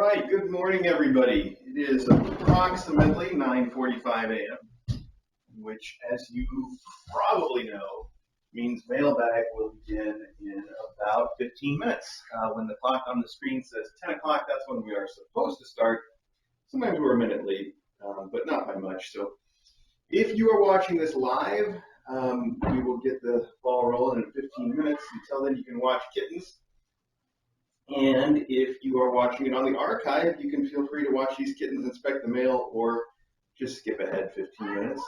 right, good morning, everybody. It is approximately 9:45 a.m., which, as you probably know, means Mailbag will begin in about 15 minutes. When the clock on the screen says 10 o'clock, that's when we are supposed to start. Sometimes we're a minute late, but not by much. So if you are watching this live, we will get the ball rolling in 15 minutes. Until then, you can watch Kittens. And if you are watching it on the archive, you can feel free to watch these kittens inspect the mail or just skip ahead 15 minutes.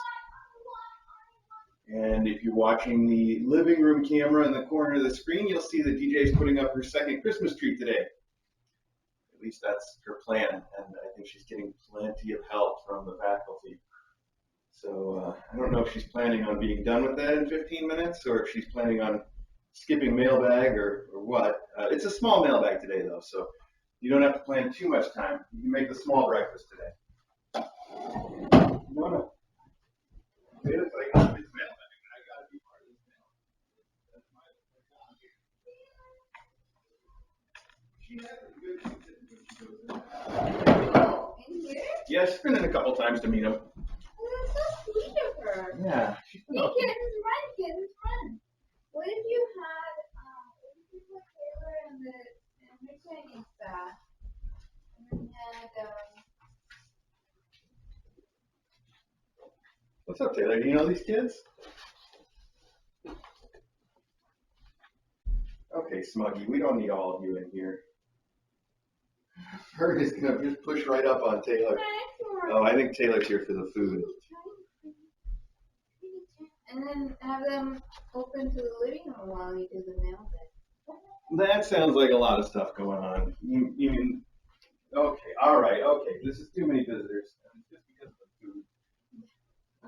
And if you're watching the living room camera in the corner of the screen, you'll see that DJ is putting up her second Christmas tree today. At least that's her plan, and I think she's getting plenty of help from the faculty. So I don't know if she's planning on being done with that in 15 minutes or if she's planning on skipping Mailbag or what. It's a small Mailbag today, though, so you don't have to plan too much time. You can make the small breakfast today. No. It's like, it's Mailbag. I gotta be part of this mail. That's my She has a good when she goes in. In here? Yeah, she's been in a couple times to meet him. Oh, that's so sweet of her. Yeah. Kittens run. What if you put Taylor and her training staff? And then had, What's up, Taylor? Do you know these kids? Okay, Smuggy, we don't need all of you in here. Fern is going to just push right up on Taylor. Oh, I think Taylor's here for the food. And then have them open to the living room while you do the mail bit. That sounds like a lot of stuff going on. You mean, okay, all right, okay. This is too many visitors. Just because of the food.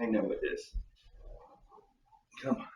I know it is. Come on.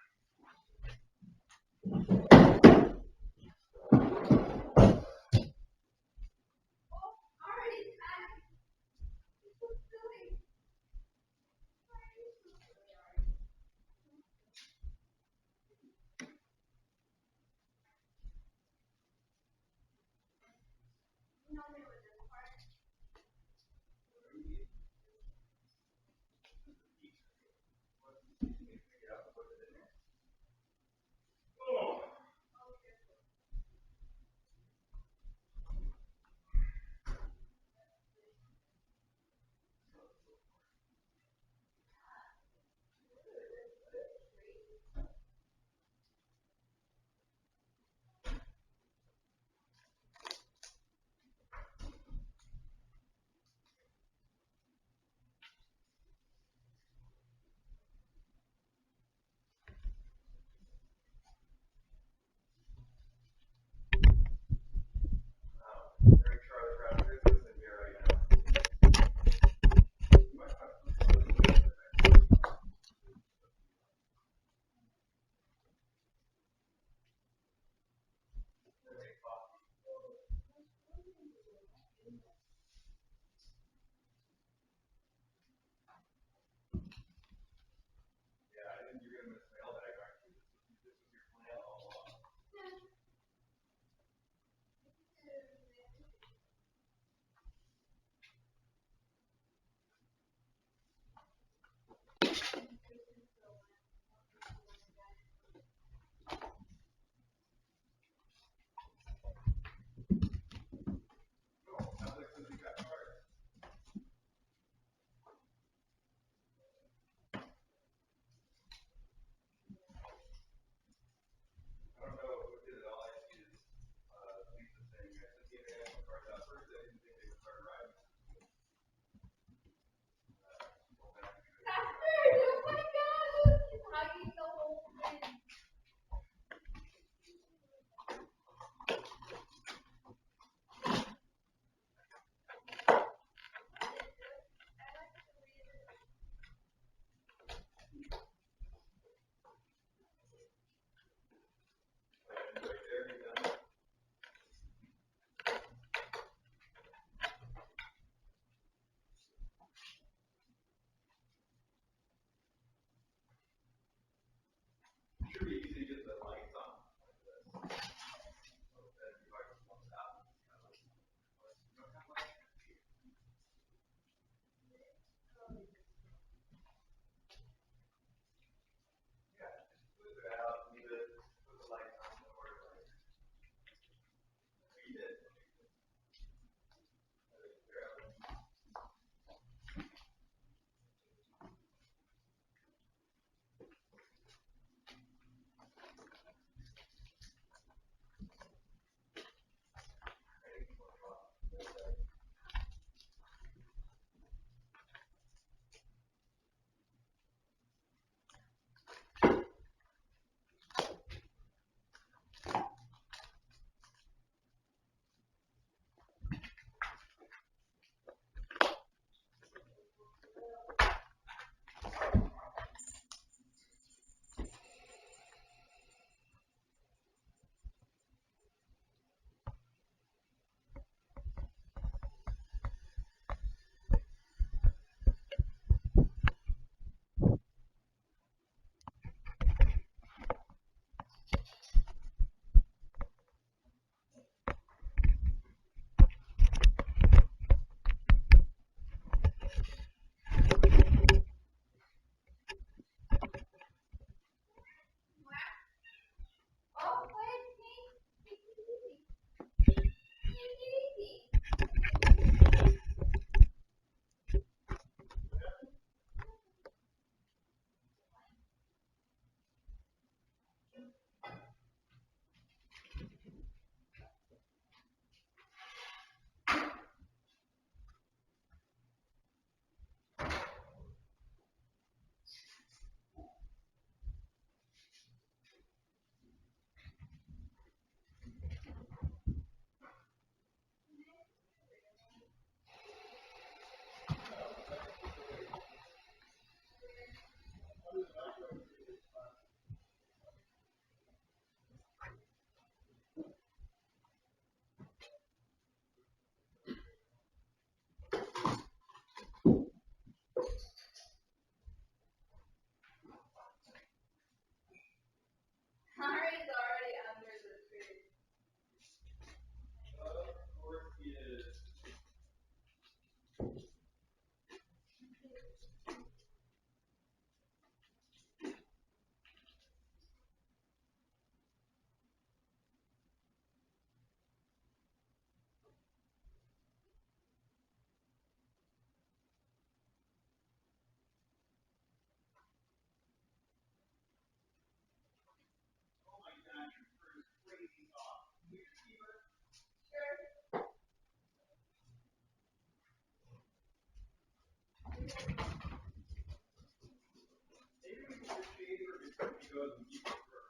nose and keep it fur.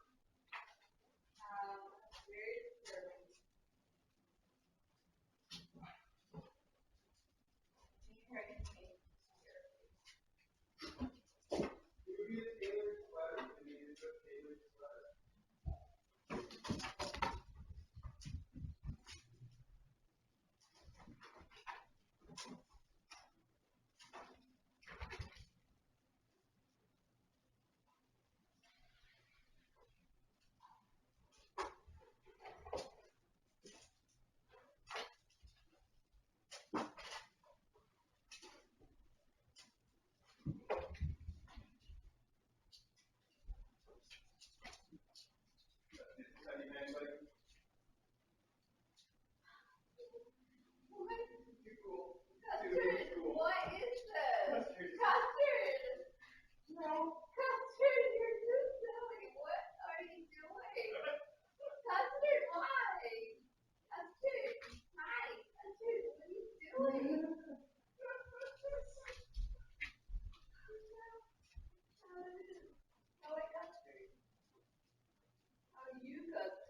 Very disturbing. You heard me. It would be a tailored sweater. I mean, it's a tailored sweater. Custard, what is this? Custard! No. Custard, you're too silly. What are you doing? Custard, why? Custard, hi. Custard, what are you doing? How are Custard? How are you, Custard?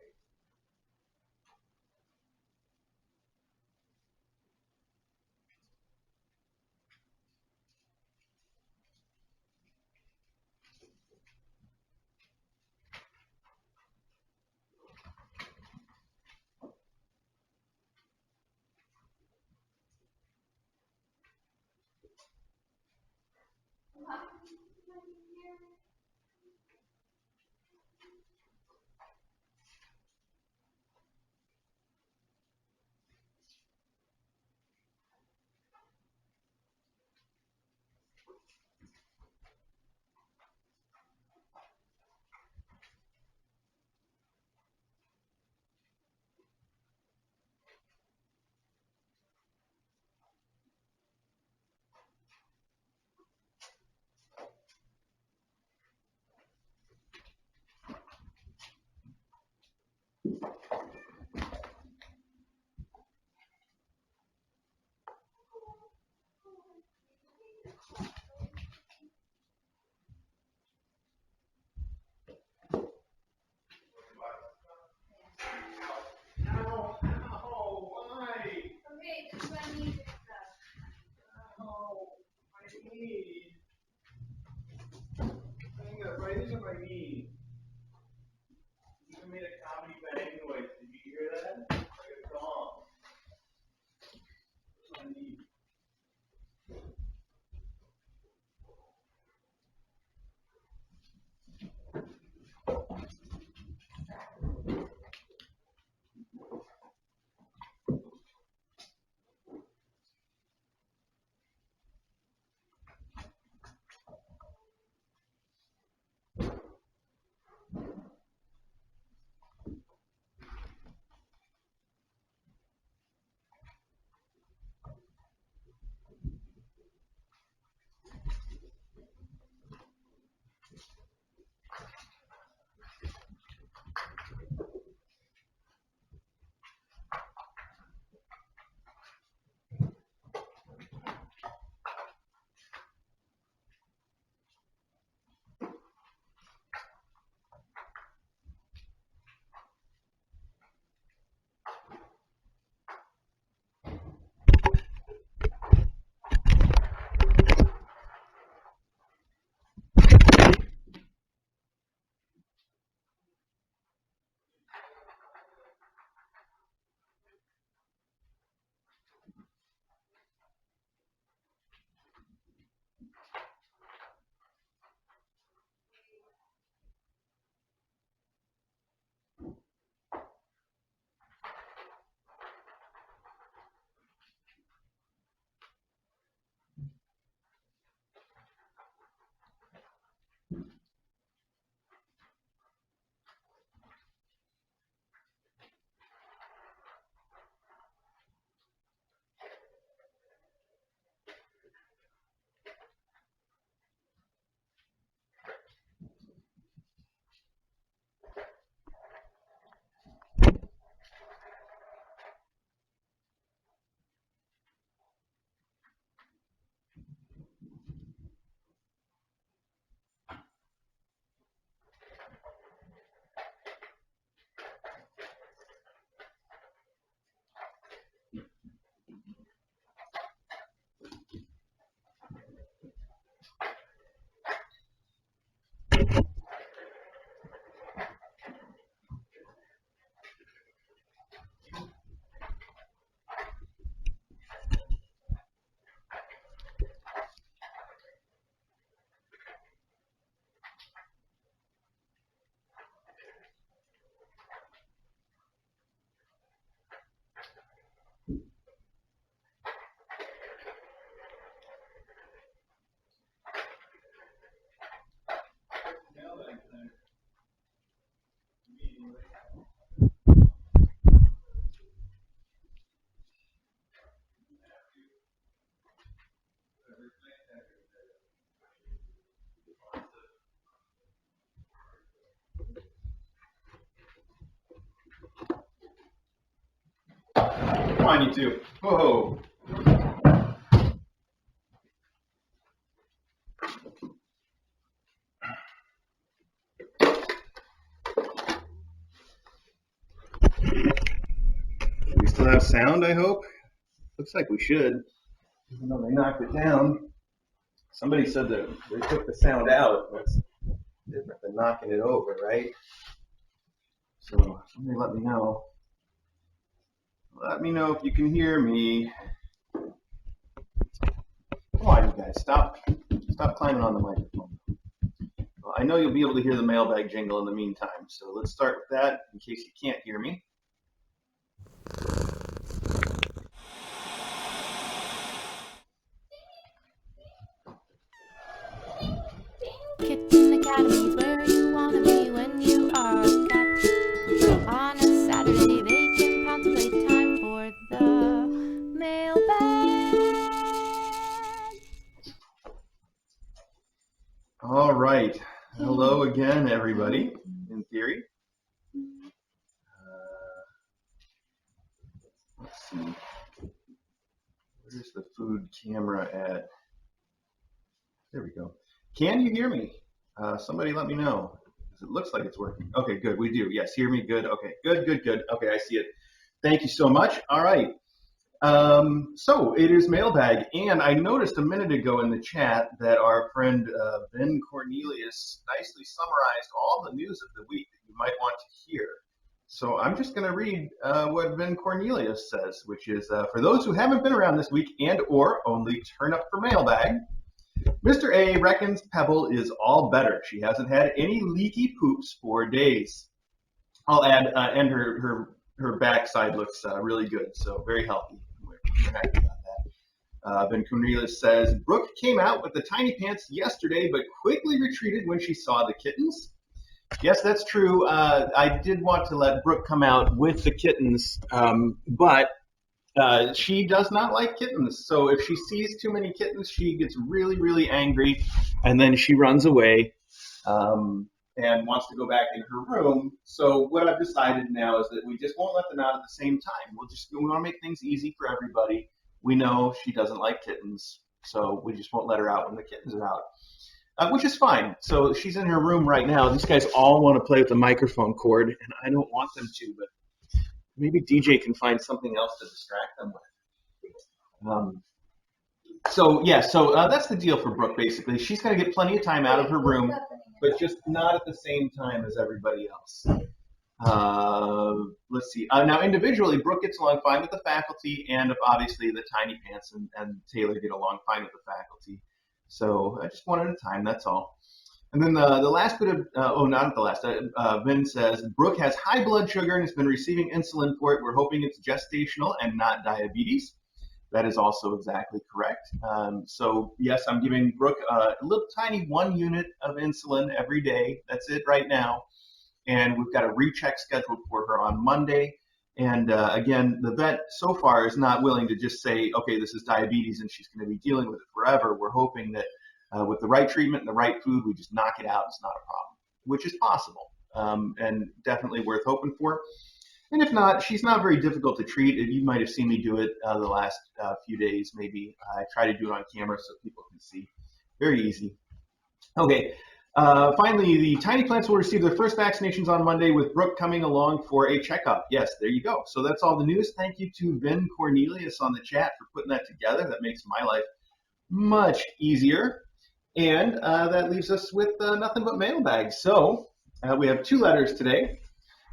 Ow, ow, why? Okay, this is my music stuff. Ow, my knee. Hang up, right into my knee. You just made a comedy bang noise. Did you hear that? Like a gong. My knee. on, you two. Whoa. We still have sound, I hope? Looks like we should. Even though they knocked it down. Somebody said that they took the sound out. That's different than knocking it over, right? So somebody let me know. Let me know if you can hear me. Come on, you guys, stop climbing on the microphone. Well, I know you'll be able to hear the mailbag jingle in the meantime, so let's start with that in case you can't hear me. Kitten Academy's where you wanna be when you are a cat. So on a Saturday they can pounce play time for the mailbag. All right. Hello again, everybody, in theory. Let's see. Where's the food camera at? There we go. Can you hear me? Somebody let me know. It looks like it's working. Okay, good. We do. Yes, hear me. Good. Okay, good. Okay, I see it. Thank you so much. All right. So it is mailbag, and I noticed a minute ago in the chat that our friend Ben Cornelius nicely summarized all the news of the week that you might want to hear. So I'm just going to read what Ben Cornelius says, which is, for those who haven't been around this week and or only turn up for mailbag, Mr. A reckons Pebble is all better. She hasn't had any leaky poops for days. I'll add, and her backside looks really good, so very healthy. We're happy about that. Ben Cornelius says, Brooke came out with the Tinyplants yesterday, but quickly retreated when she saw the kittens. Yes, that's true. I did want to let Brooke come out with the kittens, but she does not like kittens. So if she sees too many kittens, she gets really, really angry, and then she runs away and wants to go back in her room. So what I've decided now is that we just won't let them out at the same time. We want to make things easy for everybody. We know she doesn't like kittens, so we just won't let her out when the kittens are out, which is fine. So she's in her room right now. These guys all want to play with the microphone cord, and I don't want them to, but maybe DJ can find something else to distract them with. So that's the deal for Brooke, basically. She's going to get plenty of time out of her room, but just not at the same time as everybody else. Let's see. Now, individually, Brooke gets along fine with the faculty, and obviously the Tinyplants and Taylor get along fine with the faculty. So just one at a time, that's all. And then the last bit of, not the last, Vin says, Brooke has high blood sugar and has been receiving insulin for it. We're hoping it's gestational and not diabetes. That is also exactly correct. So yes, I'm giving Brooke a little tiny 1 unit of insulin every day. That's it right now. And we've got a recheck scheduled for her on Monday. And again, the vet so far is not willing to just say, okay, this is diabetes and she's going to be dealing with it forever. We're hoping that with the right treatment and the right food, we just knock it out. It's not a problem, which is possible and definitely worth hoping for. And if not, she's not very difficult to treat. You might have seen me do it the last few days, maybe. I try to do it on camera so people can see. Very easy. Okay. Finally, the Tinyplants will receive their first vaccinations on Monday with Brooke coming along for a checkup. Yes, there you go. So that's all the news. Thank you to Vin Cornelius on the chat for putting that together. That makes my life much easier. And that leaves us with nothing but mailbags. So we have 2 letters today.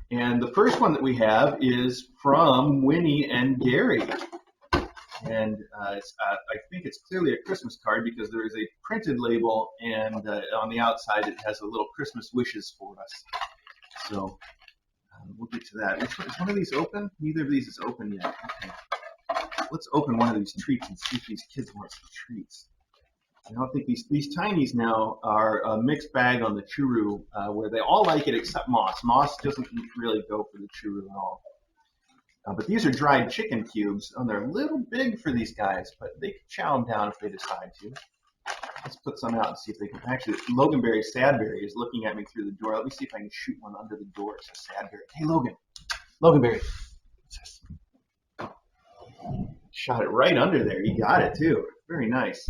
And the first one that we have is from Winnie and Gary. And I think it's clearly a Christmas card because there is a printed label, and on the outside it has a little Christmas wishes for us. So we'll get to that. Is one of these open? Neither of these is open yet. Okay. Let's open one of these treats and see if these kids want some treats. I don't think these tinies now are a mixed bag on the churu, where they all like it except Moss. Moss doesn't really go for the churu at all. But these are dried chicken cubes, and they're a little big for these guys, but they can chow them down if they decide to. Let's put some out and see if they can. Actually, Loganberry Sadberry is looking at me through the door. Let me see if I can shoot one under the door. It's a Sadberry. Hey, Loganberry. Shot it right under there. You got it too. Very nice.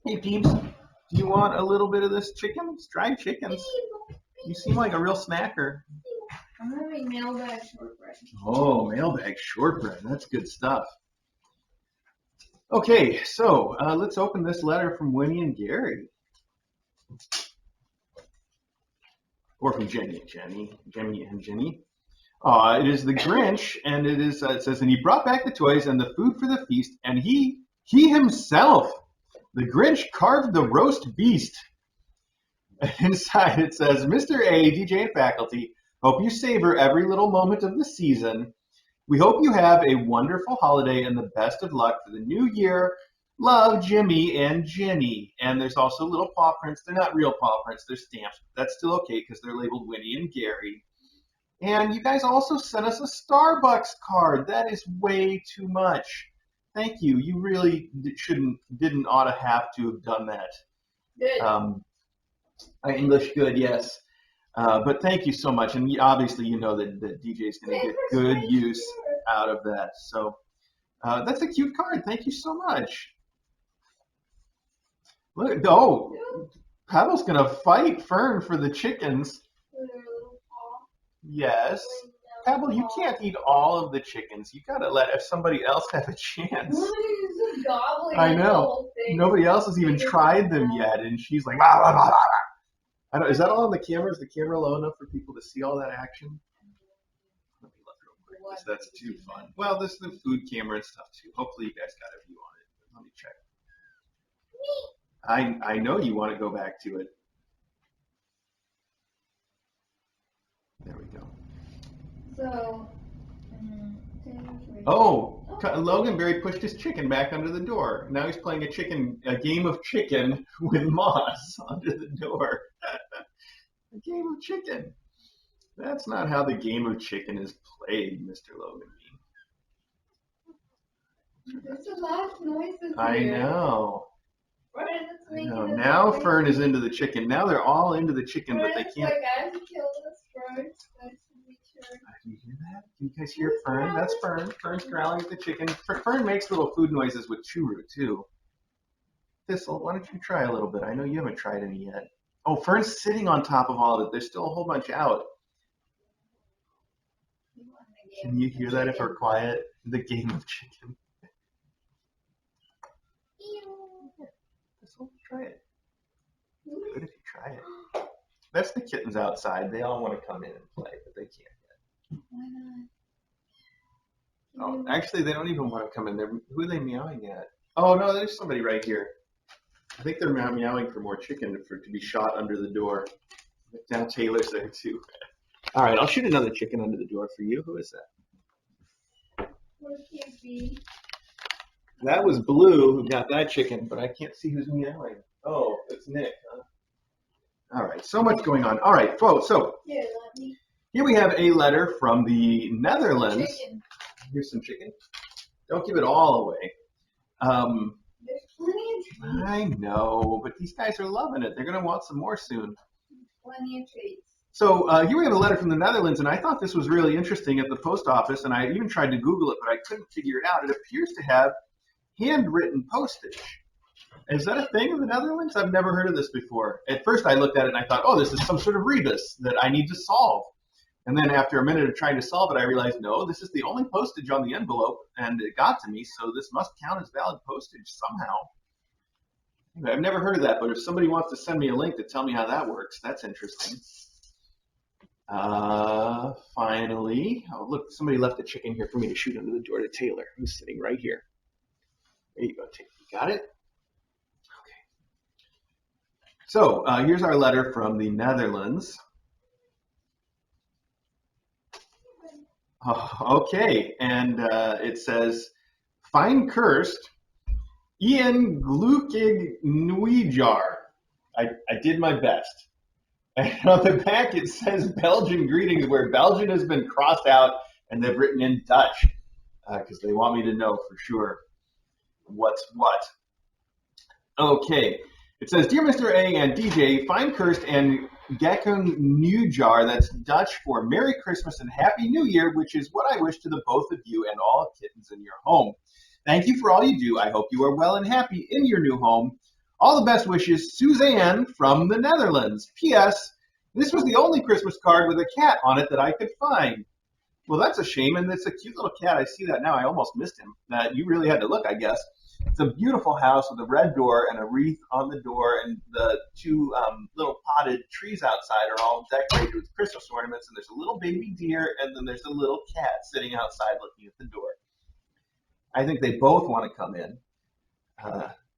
Hey peeps, do you want a little bit of this chicken? It's dried chickens. You seem like a real snacker. I'm having mailbag shortbread. Oh, mailbag shortbread. That's good stuff. Okay, so let's open this letter from Winnie and Gary. Or from Jenny and Jenny. It is the Grinch, and it says, and he brought back the toys and the food for the feast, and he himself, the Grinch, carved the roast beast. Inside it says, Mr. A, DJ and faculty, hope you savor every little moment of the season. We hope you have a wonderful holiday and the best of luck for the new year. Love, Jimmy and Jenny. And there's also little paw prints. They're not real paw prints. They're stamps. But that's still okay because they're labeled Winnie and Gary. And you guys also sent us a Starbucks card. That is way too much. Thank you. You really didn't ought to have to have done that. Good. English good, yes. But thank you so much. And obviously you know that DJ is going to get good use out of that. So that's a cute card. Thank you so much. Look, Pavel's going to fight Fern for the chickens. Yes. Pavel, you can't eat all of the chickens. You got to let somebody else have a chance. I know. Nobody else has even tried them yet, and she's like, blah, blah, blah, blah. Is that all on the camera? Is the camera low enough for people to see all that action? Let me look real quick, because that's too fun. Well, this is the food camera and stuff, too. Hopefully you guys got a view on it. Let me check. I know you want to go back to it. There we go. So, Loganberry pushed his chicken back under the door. Now he's playing a game of chicken with moss under the door. A game of chicken. That's not how the game of chicken is played, Mr. Loganberry. there's a lot of noises I here. know. I know. Now Fern is into the chicken. Now they're all into the chicken, but they can't. Like, I have to kill this first. I have to make sure. Do you hear that? Can you guys hear Fern? That's Fern. Fern's growling at the chicken. Fern makes little food noises with churu, too. Thistle, why don't you try a little bit? I know you haven't tried any yet. Oh, Fern's sitting on top of all of it. There's still a whole bunch out. Can you hear that if we're quiet? The game of chicken. Thistle, try it. Good if you try it. That's the kittens outside. They all want to come in and play, but they can't yet. Why not? Oh, actually, they don't even want to come in. Who are they meowing at? Oh, no, there's somebody right here. I think they're meowing for more chicken to be shot under the door. Now Taylor's there, too. All right, I'll shoot another chicken under the door for you. Who is that? What can't be? That was Blue who got that chicken, but I can't see who's meowing. Oh, it's Nick, huh? All right, so much going on. All right, folks, so Here, let me. here we have a letter from the Netherlands. Chicken. Here's some chicken. Don't give it all away. There's plenty of treats. I know, but these guys are loving it. They're going to want some more soon. Plenty of treats. So here we have a letter from the Netherlands, and I thought this was really interesting at the post office, and I even tried to Google it, but I couldn't figure it out. It appears to have handwritten postage. Is that a thing in the Netherlands? I've never heard of this before. At first I looked at it and I thought, oh, this is some sort of rebus that I need to solve. And then after a minute of trying to solve it, I realized, no, this is the only postage on the envelope, and it got to me, so this must count as valid postage somehow. Anyway, I've never heard of that, but if somebody wants to send me a link to tell me how that works, that's interesting. Finally, oh, look, somebody left a chicken here for me to shoot under the door to Taylor, who's sitting right here. There you go, Taylor. You got it? Okay. So here's our letter from the Netherlands. Okay, and it says, Fine Kirst, Ian Glukig Nuijar. I did my best. And on the back it says Belgian greetings, where Belgian has been crossed out and they've written in Dutch because they want me to know for sure what's what. Okay, it says, Dear Mr. A and DJ, Fine Kirst and Gekun Nieuwjaar, that's Dutch for Merry Christmas and Happy New Year, which is what I wish to the both of you and all kittens in your home. Thank you for all you do. I hope you are well and happy in your new home. All the best wishes, Suzanne from the Netherlands. P.S. This was the only Christmas card with a cat on it that I could find. Well, that's a shame, and it's a cute little cat. I see that now. I almost missed him. You really had to look, I guess. It's a beautiful house with a red door and a wreath on the door, and the two little potted trees outside are all decorated with Christmas ornaments, and there's a little baby deer, and then there's a little cat sitting outside looking at the door. I think they both want to come in.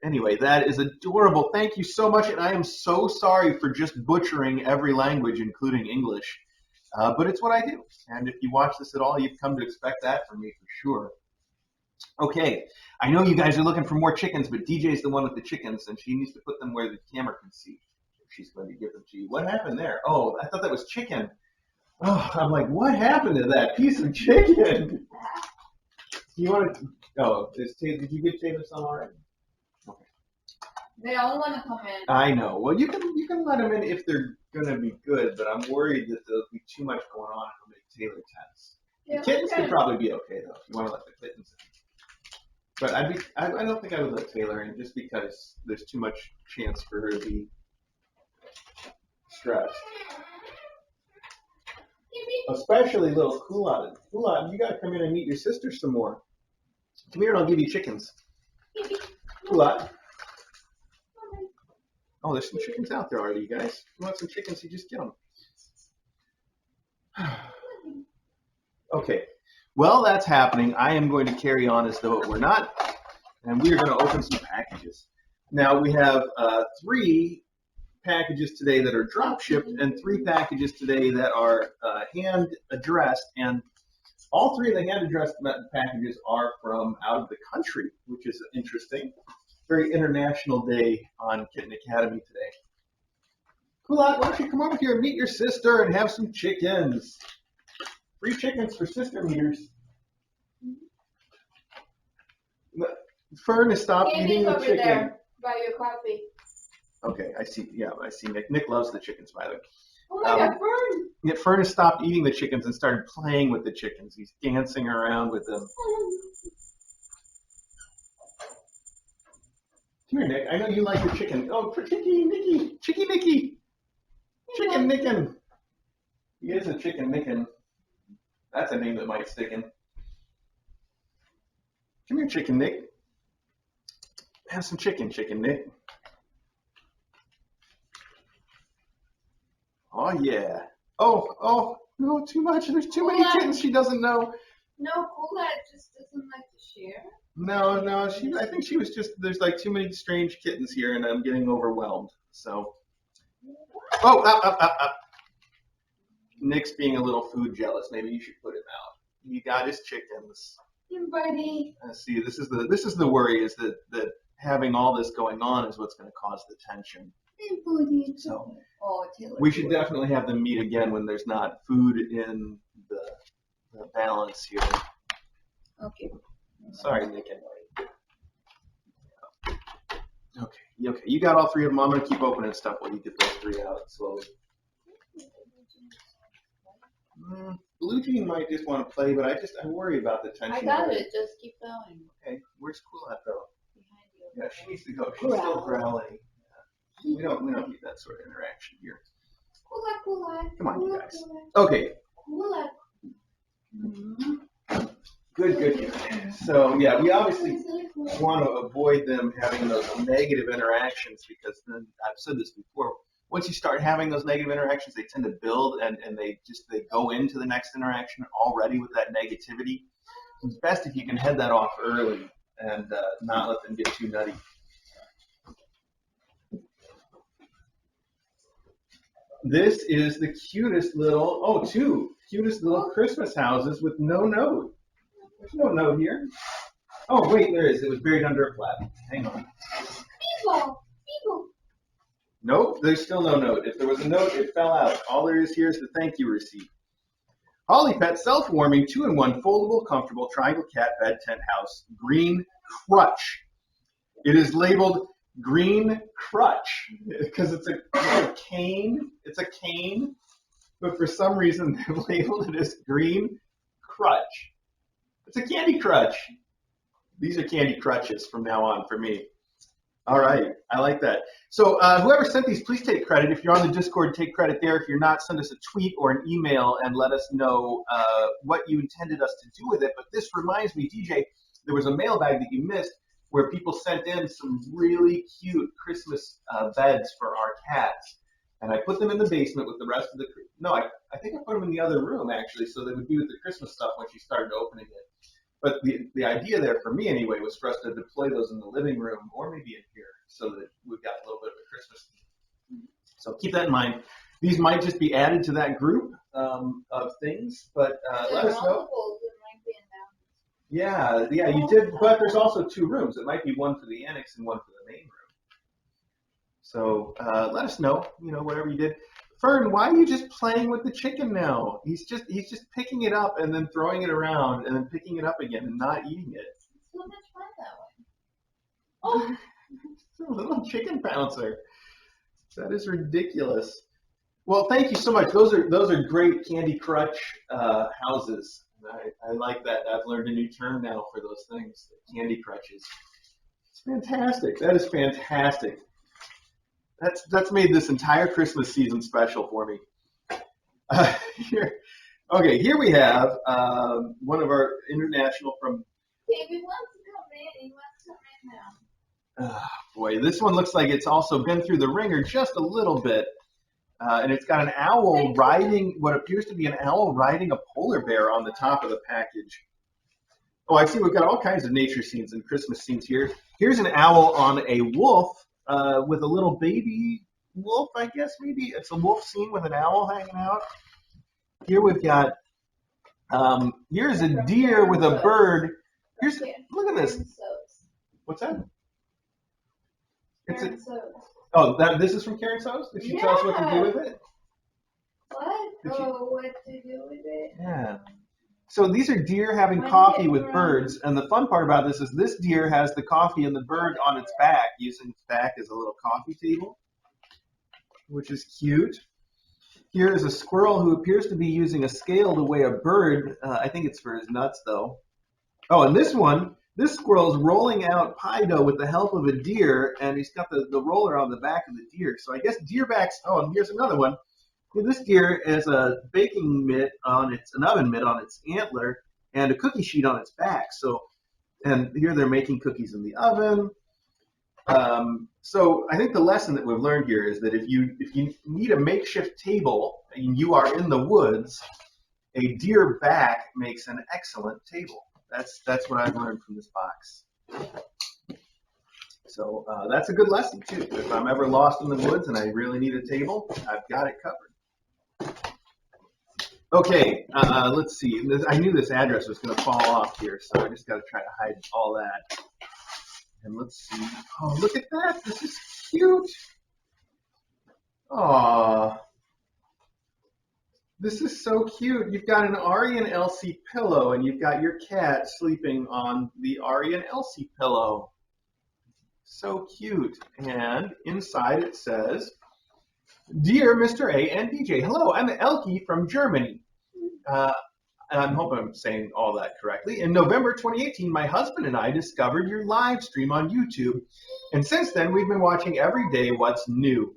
Anyway, that is adorable. Thank you so much, and I am so sorry for just butchering every language, including English. But it's what I do. And if you watch this at all, you've come to expect that from me for sure. Okay, I know you guys are looking for more chickens, but DJ's the one with the chickens, and she needs to put them where the camera can see. She's going to give them to you. What happened there? Oh, I thought that was chicken. Oh, I'm like, what happened to that piece of chicken? You want to? Oh, did you give Taylor some already? Okay. They all want to come in. I know. Well, you can let them in if they're gonna be good, but I'm worried that there'll be too much going on. It'll make Taylor tense. Yeah, The kittens could probably be okay though. If you want to let the kittens in. But I don't think I would let Taylor in just because there's too much chance for her to be stressed. Especially little Kulot. Kulot, you gotta come in and meet your sister some more. Come here and I'll give you chickens. Kulot. Oh, there's some chickens out there already, you guys. If you want some chickens, you just get them. Okay. Well, that's happening. I am going to carry on as though it were not, and we are going to open some packages. Now, we have 3 packages today that are drop shipped and 3 packages today that are hand addressed, and all 3 of the hand addressed packages are from out of the country, which is interesting. Very international day on Kitten Academy today. Kulot, why don't you come over here and meet your sister and have some chickens? Free chickens for sister meters. Fern has stopped eating the chicken. There by your coffee. Okay, I see. Yeah, I see Nick. Nick loves the chickens, by the way. Oh my God, Fern! Yeah, Fern has stopped eating the chickens and started playing with the chickens. He's dancing around with them. Come here, Nick. I know you like the chicken. Oh, for Chicky Nicky. Chicky Nicky. Chicken Nickin. He is a chicken Nickin. That's a name that might stick in. Come here, Chicken Nick. Have some chicken, Chicken Nick. Oh, yeah. Oh, no, too much. There's too many kittens she doesn't know. No, Kulot just doesn't like to share. No, I think she was just, there's like too many strange kittens here and I'm getting overwhelmed. So, oh, up. Nick's being a little food jealous. Maybe you should put him out. He got his chickens. Hey, buddy. See, this is the worry is that having all this going on is what's going to cause the tension. Hey, buddy. So, Taylor. we should definitely have them meet again when there's not food in the balance here. Okay. Sorry, Nick. Okay. You got all 3 of them. I'm going to keep opening stuff while you get those 3 out slowly. Blue Jean might just want to play, but I worry about the tension. I got it. Just keep going. Okay, where's Kulot though? Behind you. Yeah, she needs to go. She's still growling. Yeah. We don't need that sort of interaction here. Kulot. Come on, you guys. Okay. Kulot. Good. So yeah, we obviously want to avoid them having those negative interactions because then I've said this before. Once you start having those negative interactions, they tend to build and they go into the next interaction already with that negativity. So it's best if you can head that off early and not let them get too nutty. This is the cutest little, 2 cutest little Christmas houses with no note. There's no note here. Oh, wait, there is. It was buried under a flap. Hang on. People. Nope, there's still no note. If there was a note, it fell out. All there is here is the thank you receipt. Holly Pet self-warming 2-in-1 foldable comfortable triangle cat bed tent house green crutch. It is labeled green crutch because it's a cane. It's a cane, but for some reason they've labeled it as green crutch. It's a candy crutch. These are candy crutches from now on for me. All right, I like that. So whoever sent these, please take credit. If you're on the Discord, take credit there. If you're not, send us a tweet or an email and let us know what you intended us to do with it. But this reminds me, DJ, there was a mailbag that you missed where people sent in some really cute Christmas beds for our cats. And I put them in the basement with the rest of the, no, I think I put them in the other room actually, so they would be with the Christmas stuff when she started opening it. But the idea there for me anyway was for us to deploy those in the living room or maybe in here so that we've got a little bit of a Christmas theme. So keep that in mind. These might just be added to that group of things, but let us know. Yeah, you did, but there's also 2 rooms. It might be one for the annex and one for the main room. So let us know, whatever you did. Fern, why are you just playing with the chicken now? He's just picking it up and then throwing it around and then picking it up again and not eating it. It's so much fun that way. Oh, It's a little chicken bouncer. That is ridiculous. Well, thank you so much. Those are great Candy Crutch houses. I like that. I've learned a new term now for those things, Candy Crutches. It's fantastic. That is fantastic. That's made this entire Christmas season special for me. Here we have one of our international from. David wants to come in. He wants to come in now. Boy, this one looks like it's also been through the ringer just a little bit. And it's got an owl riding, what appears to be an owl riding a polar bear on the top of the package. Oh, I see we've got all kinds of nature scenes and Christmas scenes here. Here's an owl on a wolf with a little baby wolf, I guess maybe. It's a wolf scene with an owl hanging out. Here we've got, here's a deer with a bird. Look at this. What's that? This is from Karen So's? Did she tell us what to do with it? What? What to do with it? Yeah. So these are deer having coffee with birds, and the fun part about this is this deer has the coffee and the bird on its back, using its back as a little coffee table, which is cute. Here is a squirrel who appears to be using a scale to weigh a bird. I think it's for his nuts, though. Oh, and this squirrel is rolling out pie dough with the help of a deer, and he's got the roller on the back of the deer. So I guess deer backs. Oh, and here's another one. This deer has a baking mitt an oven mitt on its antler, and a cookie sheet on its back. So, and here they're making cookies in the oven. So I think the lesson that we've learned here is that if you need a makeshift table and you are in the woods, a deer back makes an excellent table. That's what I've learned from this box. So that's a good lesson too. If I'm ever lost in the woods and I really need a table, I've got it covered. Okay, let's see. I knew this address was going to fall off here, so I just got to try to hide all that. And let's see. Oh, look at that. This is cute. Aww. This is so cute. You've got an Ari and Elsie pillow, and you've got your cat sleeping on the Ari and Elsie pillow. So cute. And inside it says, Dear Mr. A and DJ, hello, I'm Elke from Germany. I hope I'm saying all that correctly. In November 2018, my husband and I discovered your live stream on YouTube, and since then we've been watching every day what's new.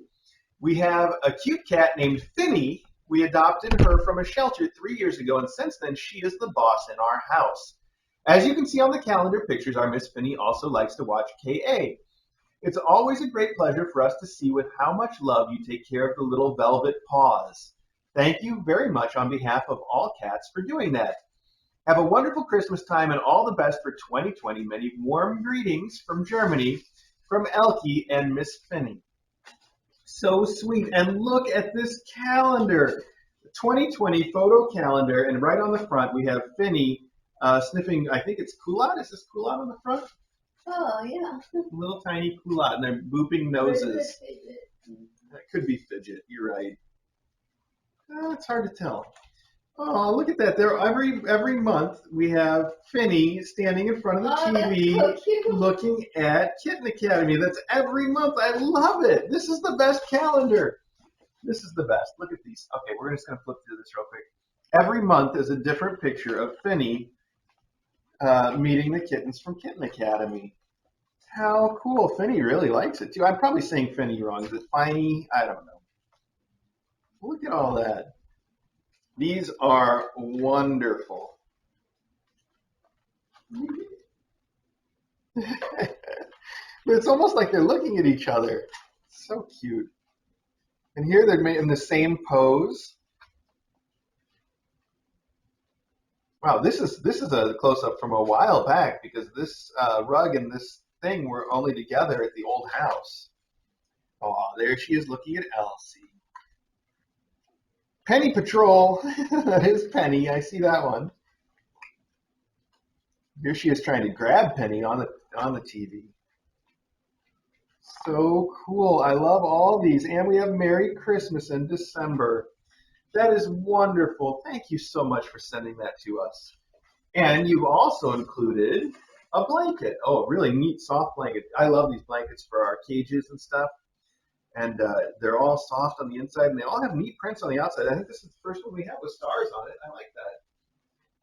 We have a cute cat named Finny. We adopted her from a shelter 3 years ago, and since then she is the boss in our house. As you can see on the calendar pictures, our Miss Finny also likes to watch KA. It's always a great pleasure for us to see with how much love you take care of the little velvet paws. Thank you very much on behalf of all cats for doing that. Have a wonderful Christmas time and all the best for 2020. Many warm greetings from Germany, from Elke and Miss Finny. So sweet. And look at this calendar. 2020 photo calendar, and right on the front we have Finny sniffing, I think it's culotte. Is this culotte on the front? Oh, yeah. Little tiny culotte, and they're booping noses. That could be fidget. You're right. It's hard to tell. Oh, look at that! There, every month we have Finny standing in front of the Oh, that's TV, so cute. looking at Kitten Academy. That's every month. I love it. This is the best calendar. This is the best. Look at these. Okay, we're just gonna flip through this real quick. Every month is a different picture of Finny meeting the kittens from Kitten Academy. How cool! Finny really likes it too. I'm probably saying Finny wrong. Is it Finey? I don't know. Look at all that. These are wonderful. But it's almost like they're looking at each other. So cute. And here they're in the same pose. Wow, this is a close up from a while back because this rug and this thing were only together at the old house. Oh, there she is looking at Elsie. Penny Patrol. That is Penny. I see that one. Here she is trying to grab Penny on the TV. So cool. I love all these. And we have Merry Christmas in December. That is wonderful. Thank you so much for sending that to us. And you've also included a blanket. Oh, a really neat soft blanket. I love these blankets for our cages and stuff. And they're all soft on the inside, and they all have neat prints on the outside. I think this is the first one we have with stars on it. I like that.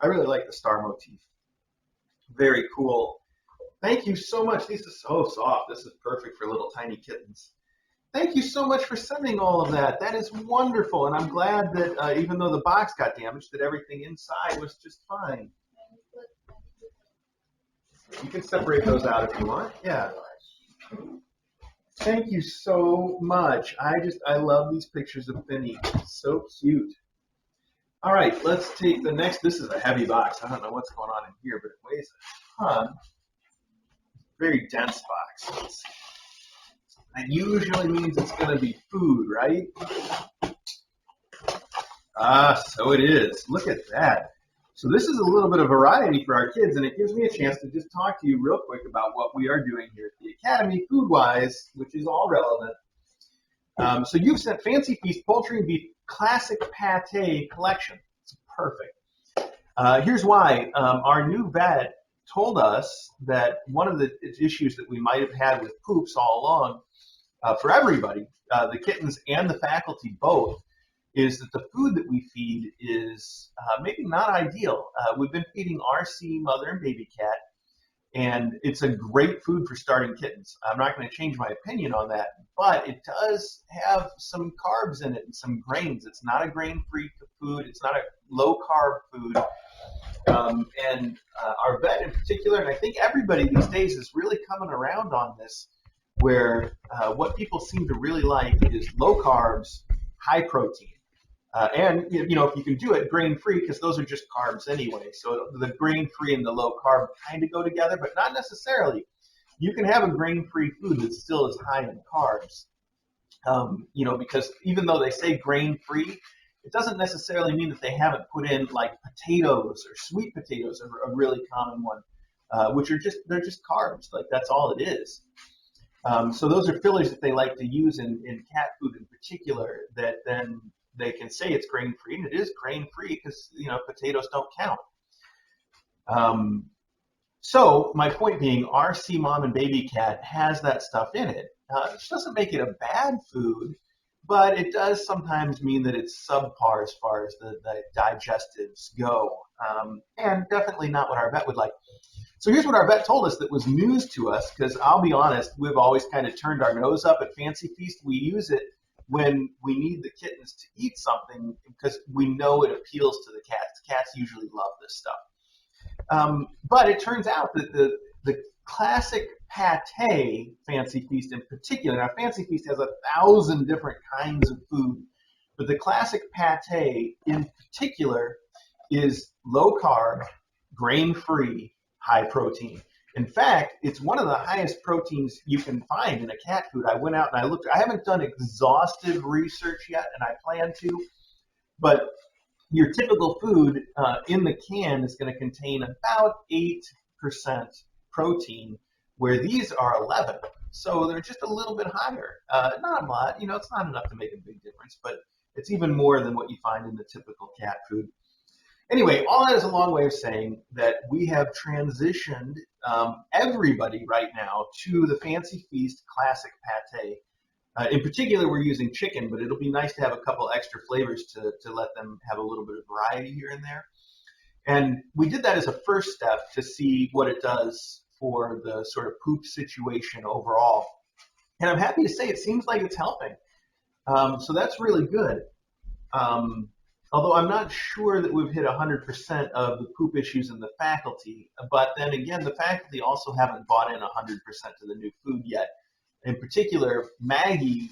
I really like the star motif. Very cool. Thank you so much. These are so soft. This is perfect for little tiny kittens. Thank you so much for sending all of that. That is wonderful, and I'm glad that even though the box got damaged, that everything inside was just fine. You can separate those out if you want. Yeah. Thank you so much. I love these pictures of Finny. So cute. All right, let's take the next. This is a heavy box. I don't know what's going on in here, but it weighs a ton. Very dense box. That usually means it's going to be food, right? So it is. Look at that. So this is a little bit of variety for our kids, and it gives me a chance to just talk to you real quick about what we are doing here at the Academy, food-wise, which is all relevant. So you've sent Fancy Feast Poultry and Beef Classic Pate Collection. It's perfect. Here's why. Our new vet told us that one of the issues that we might have had with poops all along, for everybody, the kittens and the faculty both, is that the food that we feed is maybe not ideal. We've been feeding RC, mother and baby cat, and it's a great food for starting kittens. I'm not going to change my opinion on that, but it does have some carbs in it and some grains. It's not a grain-free food. It's not a low-carb food. And our vet in particular, and I think everybody these days is really coming around on this, where what people seem to really like is low carbs, high protein. And, if you can do it grain-free, because those are just carbs anyway. So the grain-free and the low-carb kind of go together, but not necessarily. You can have a grain-free food that still is high in carbs. Because even though they say grain-free, it doesn't necessarily mean that they haven't put in, like, potatoes or sweet potatoes are a really common one, which they're just carbs. Like, that's all it is. So those are fillers that they like to use in cat food in particular that then they can say it's grain-free, and it is grain-free because, potatoes don't count. So my point being, RC Mom and Baby Cat has that stuff in it. Which doesn't make it a bad food, but it does sometimes mean that it's subpar as far as the digestives go, and definitely not what our vet would like. So here's what our vet told us that was news to us, because I'll be honest, we've always kind of turned our nose up at Fancy Feast. We use it when we need the kittens to eat something because we know it appeals to the cats. Cats usually love this stuff. But it turns out that the classic pate Fancy Feast in particular, now Fancy Feast has 1,000 different kinds of food, but the classic pate in particular is low carb, grain-free, high protein. In fact, it's one of the highest proteins you can find in a cat food. I went out and I looked. I haven't done exhaustive research yet, and I plan to, but your typical food in the can is going to contain about 8% protein, where these are 11. So they're just a little bit higher. Not a lot. It's not enough to make a big difference, but it's even more than what you find in the typical cat food. Anyway, all that is a long way of saying that we have transitioned everybody right now to the Fancy Feast Classic Pate. In particular, we're using chicken, but it'll be nice to have a couple extra flavors to let them have a little bit of variety here and there. And we did that as a first step to see what it does for the sort of poop situation overall. And I'm happy to say it seems like it's helping. So that's really good. Although I'm not sure that we've hit 100% of the poop issues in the faculty. But then again, the faculty also haven't bought in 100% of the new food yet. In particular, Maggie,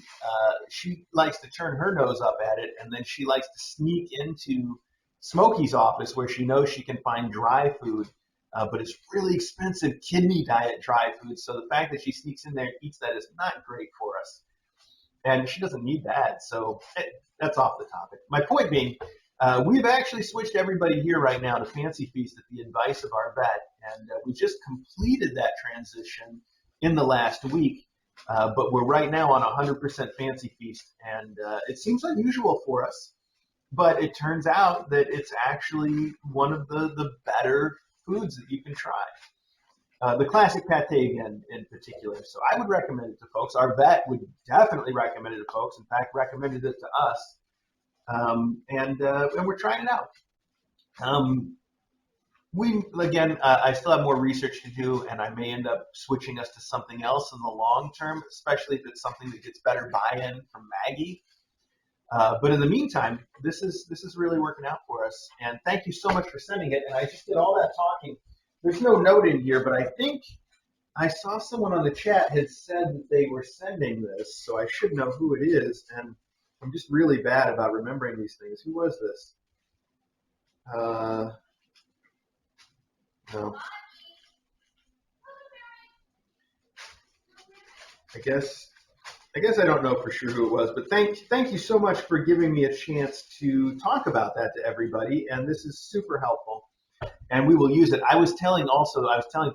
she likes to turn her nose up at it, and then she likes to sneak into Smokey's office where she knows she can find dry food, but it's really expensive kidney diet dry food. So the fact that she sneaks in there and eats that is not great for us. And she doesn't need that, so that's off the topic. My point being, we've actually switched everybody here right now to Fancy Feast at the advice of our vet, and we just completed that transition in the last week. But we're right now on 100% Fancy Feast, and it seems unusual for us, but it turns out that it's actually one of the better foods that you can try. The classic pate again in particular. So I would recommend it to folks. Our vet would definitely recommend it to folks. In fact, recommended it to us. And we're trying it out. I still have more research to do, and I may end up switching us to something else in the long term, especially if it's something that gets better buy-in from Maggie. But in the meantime, this is really working out for us. And thank you so much for sending it. And I just did all that talking. There's no note in here, but I think I saw someone on the chat had said that they were sending this, so I should know who it is. And I'm just really bad about remembering these things. Who was this? No. I guess I don't know for sure who it was, but thank you so much for giving me a chance to talk about that to everybody, and this is super helpful, and we will use it. I was telling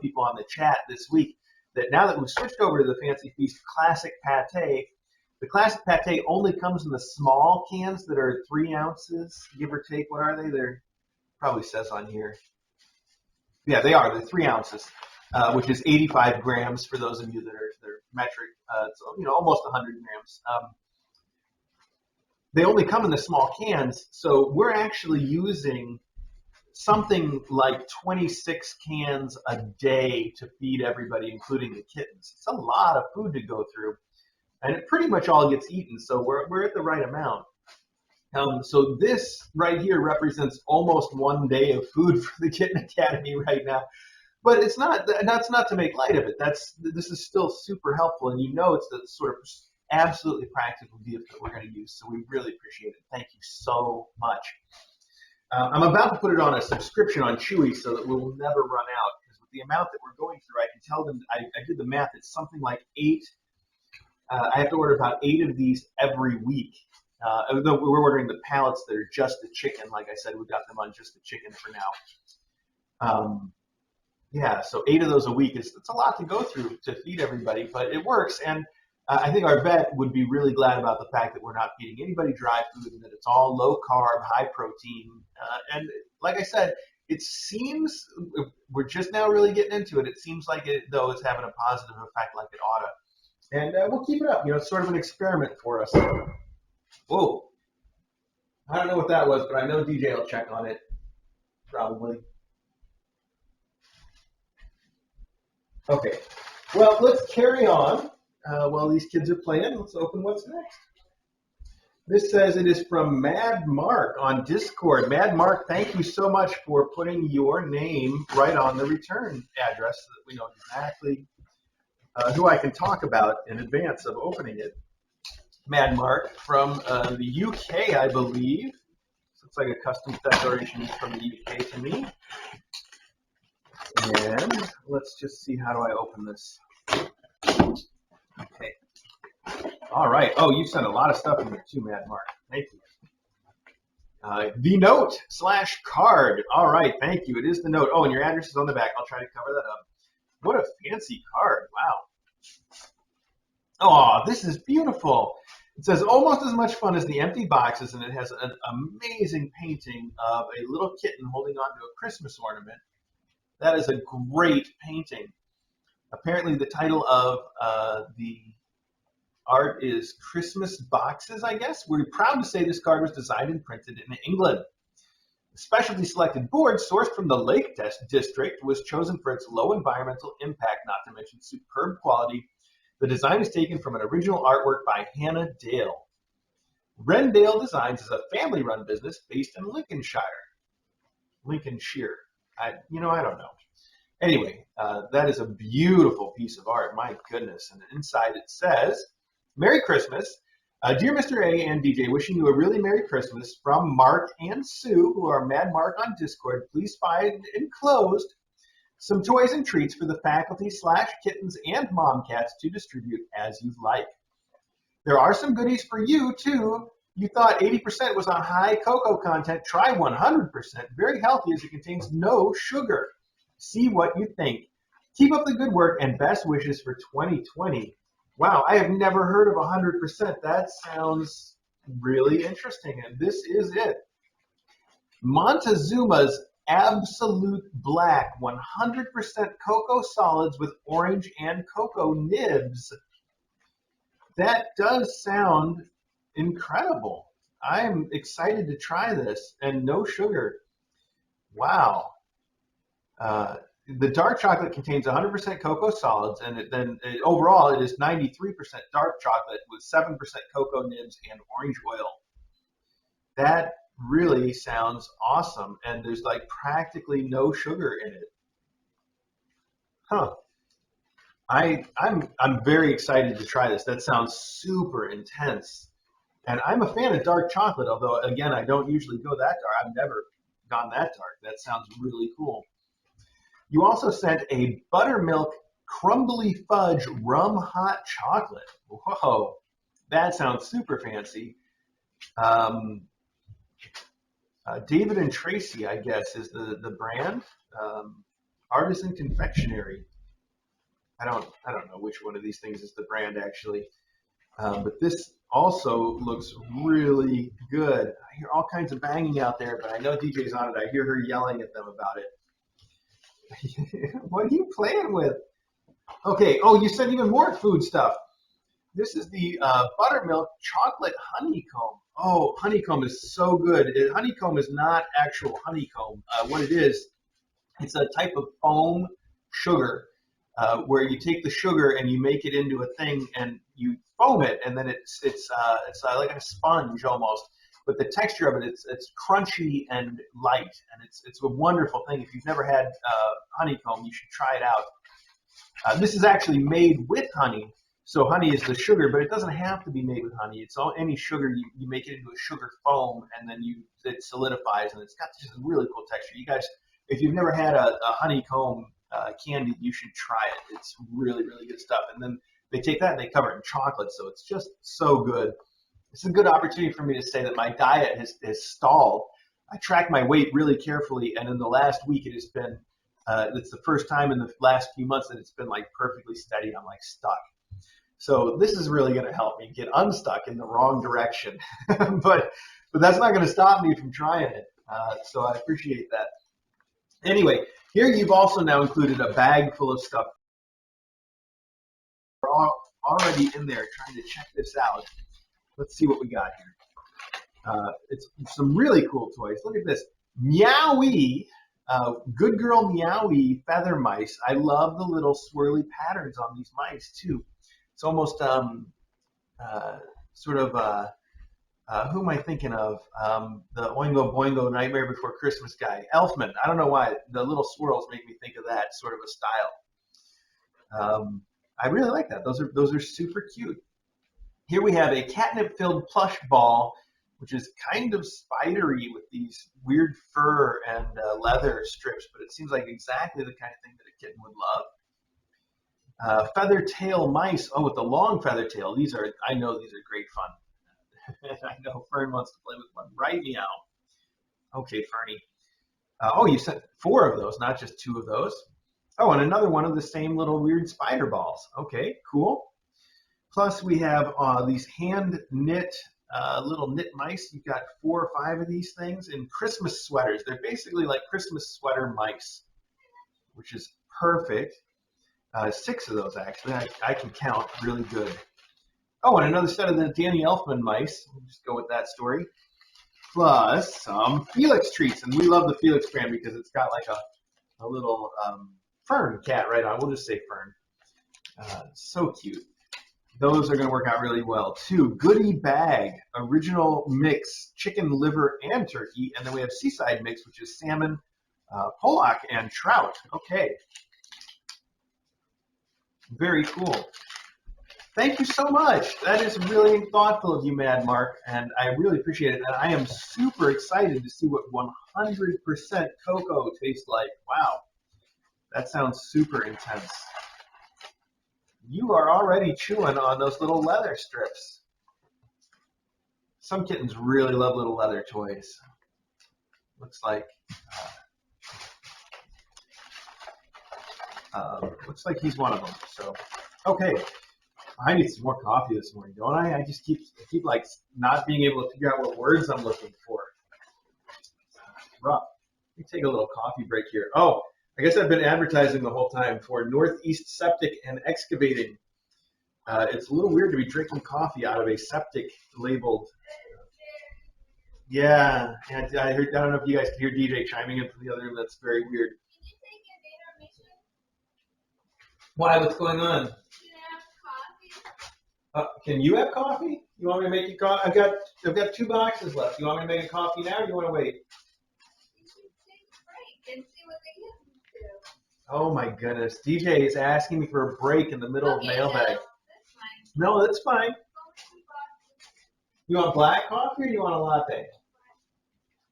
people on the chat this week that now that we've switched over to the Fancy Feast Classic Pate, the Classic Pate only comes in the small cans that are 3 ounces, give or take. What are they? They're probably says on here. Yeah, they are. They're 3 ounces, which is 85 grams for those of you that are metric. So, almost 100 grams. They only come in the small cans, so we're actually using something like 26 cans a day to feed everybody, including the kittens. It's a lot of food to go through, and it pretty much all gets eaten, so we're at the right amount. So this right here represents almost 1 day of food for the Kitten Academy right now. But that's not to make light of it. This is still super helpful, and it's the sort of absolutely practical gift that we're going to use. So we really appreciate it. Thank you so much. I'm about to put it on a subscription on Chewy so that we'll never run out, because with the amount that we're going through, I can tell them I did the math. It's something like 8. I have to order about 8 of these every week. Though we're ordering the pallets that are just the chicken. Like I said, we got them on just the chicken for now. So 8 of those a week it's a lot to go through to feed everybody, but it works. And I think our vet would be really glad about the fact that we're not feeding anybody dry food and that it's all low carb, high protein. And like I said, it seems we're just now really getting into it. It seems like it, though, is having a positive effect like it ought to. And we'll keep it up. It's sort of an experiment for us. Whoa. I don't know what that was, but I know DJ will check on it. Probably. Okay. Well, let's carry on while these kids are playing. Let's open what's next. This says it is from Mad Mark on Discord. Mad Mark, thank you so much for putting your name right on the return address so that we know exactly who I can talk about in advance of opening it. Mad Mark from the UK, I believe. Looks like a customs declaration from the UK to me. And let's just see, how do I open this? Okay. All right. Oh, you sent a lot of stuff in here too, Mad Mark. Thank you. The note / card. All right. Thank you. It is the note. Oh, and your address is on the back. I'll try to cover that up. What a fancy card. Wow. Oh, this is beautiful. It says almost as much fun as the empty boxes, and it has an amazing painting of a little kitten holding onto a Christmas ornament. That is a great painting. Apparently, the title of the art is Christmas Boxes, I guess. We're proud to say this card was designed and printed in England. The specialty selected board, sourced from the Lake District, was chosen for its low environmental impact, not to mention superb quality. The design is taken from an original artwork by Hannah Dale. Rendale Designs is a family-run business based in Lincolnshire. I don't know. Anyway, that is a beautiful piece of art. My goodness. And inside it says, Merry Christmas. Dear Mr. A and DJ, wishing you a really Merry Christmas from Mark and Sue, who are Mad Mark on Discord. Please find enclosed some toys and treats for the faculty / kittens and mom cats to distribute as you'd like. There are some goodies for you, too. You thought 80% was on high cocoa content. Try 100%. Very healthy as it contains no sugar. See what you think. Keep up the good work and best wishes for 2020. Wow, I have never heard of 100%. That sounds really interesting, and this is it. Montezuma's Absolute Black 100% cocoa solids with orange and cocoa nibs. That does sound incredible. I'm excited to try this, and no sugar. Wow. The dark chocolate contains 100% cocoa solids, and overall it is 93% dark chocolate with 7% cocoa nibs and orange oil. That really sounds awesome, and there's like practically no sugar in it. Huh. I'm very excited to try this. That sounds super intense. And I'm a fan of dark chocolate, although again I don't usually go that dark. I've never gone that dark. That sounds really cool. You also sent a buttermilk crumbly fudge rum hot chocolate. Whoa, that sounds super fancy. David and Tracy, I guess, is the brand. Artisan Confectionery. I don't know which one of these things is the brand actually, but this also looks really good. I hear all kinds of banging out there, but I know DJ's on it. I hear her yelling at them about it. What are you playing with? Okay. Oh, you said even more food stuff. This is the buttermilk chocolate honeycomb. Oh, honeycomb is so good. Honeycomb is not actual honeycomb. What it is, it's a type of foam sugar where you take the sugar and you make it into a thing and you foam it, and then it's like a sponge almost. But the texture of it, it's crunchy and light, and it's a wonderful thing. If you've never had honeycomb, you should try it out. This is actually made with honey, so honey is the sugar, but it doesn't have to be made with honey. It's any sugar. You make it into a sugar foam, and then it solidifies, and it's got just a really cool texture. You guys, if you've never had a honeycomb candy, you should try it. It's really, really good stuff. And then they take that and they cover it in chocolate, so it's just so good. It's a good opportunity for me to say that my diet has stalled. I track my weight really carefully, and in the last week it has been, it's the first time in the last few months that it's been like perfectly steady. I'm like stuck. So this is really going to help me get unstuck in the wrong direction. but that's not going to stop me from trying it. So I appreciate that. Anyway, here you've also now included a bag full of stuff. We're already in there trying to check this out. Let's see what we got here. It's some really cool toys. Look at this. Meowie. Good Girl Meowie feather mice. I love the little swirly patterns on these mice, too. It's almost who am I thinking of? The Oingo Boingo Nightmare Before Christmas guy. Elfman. I don't know why. The little swirls make me think of that sort of a style. I really like that. Those are super cute. Here we have a catnip-filled plush ball, which is kind of spidery with these weird fur and leather strips, but it seems like exactly the kind of thing that a kitten would love. Feather tail mice. Oh, with the long feather tail. I know these are great fun. I know Fern wants to play with one right meow. Okay, Fernie. You sent 4 of those, not just 2 of those. Oh, and another one of the same little weird spider balls. Okay, cool. Plus we have these hand knit little knit mice. You've got 4 or 5 of these things in Christmas sweaters. They're basically like Christmas sweater mice, which is perfect. 6 of those actually. I can count really good. Oh, and another set of the Danny Elfman mice. We'll just go with that story. Plus some Felix treats, and we love the Felix brand because it's got like a little fern cat right on. We'll just say fern. So cute. Those are going to work out really well too. Goodie bag, original mix, chicken, liver, and turkey, and then we have seaside mix, which is salmon, pollock, and trout. Okay. Very cool. Thank you so much. That is really thoughtful of you, Mad Mark, and I really appreciate it. And I am super excited to see what 100% cocoa tastes like. Wow, that sounds super intense. You are already chewing on those little leather strips. Some kittens really love little leather toys. Looks like he's one of them. So, okay. I need some more coffee this morning, don't I? I just keep like not being able to figure out what words I'm looking for. Rough. Let me take a little coffee break here. Oh, I guess I've been advertising the whole time for Northeast Septic and Excavating. It's a little weird to be drinking coffee out of a septic labeled. Yeah, and I don't know if you guys can hear DJ chiming in from the other room. That's very weird. Can you take your data mission? Why? What's going on? Coffee? Can you have coffee? You want me to make you coffee? I've got 2 boxes left. You want me to make a coffee now, or do you want to wait? You should take a break and see what they get into. Oh my goodness, DJ is asking me for a break in the middle of Mailbag. That's fine. No, that's fine. Only 2 boxes. You want black coffee or you want a latte?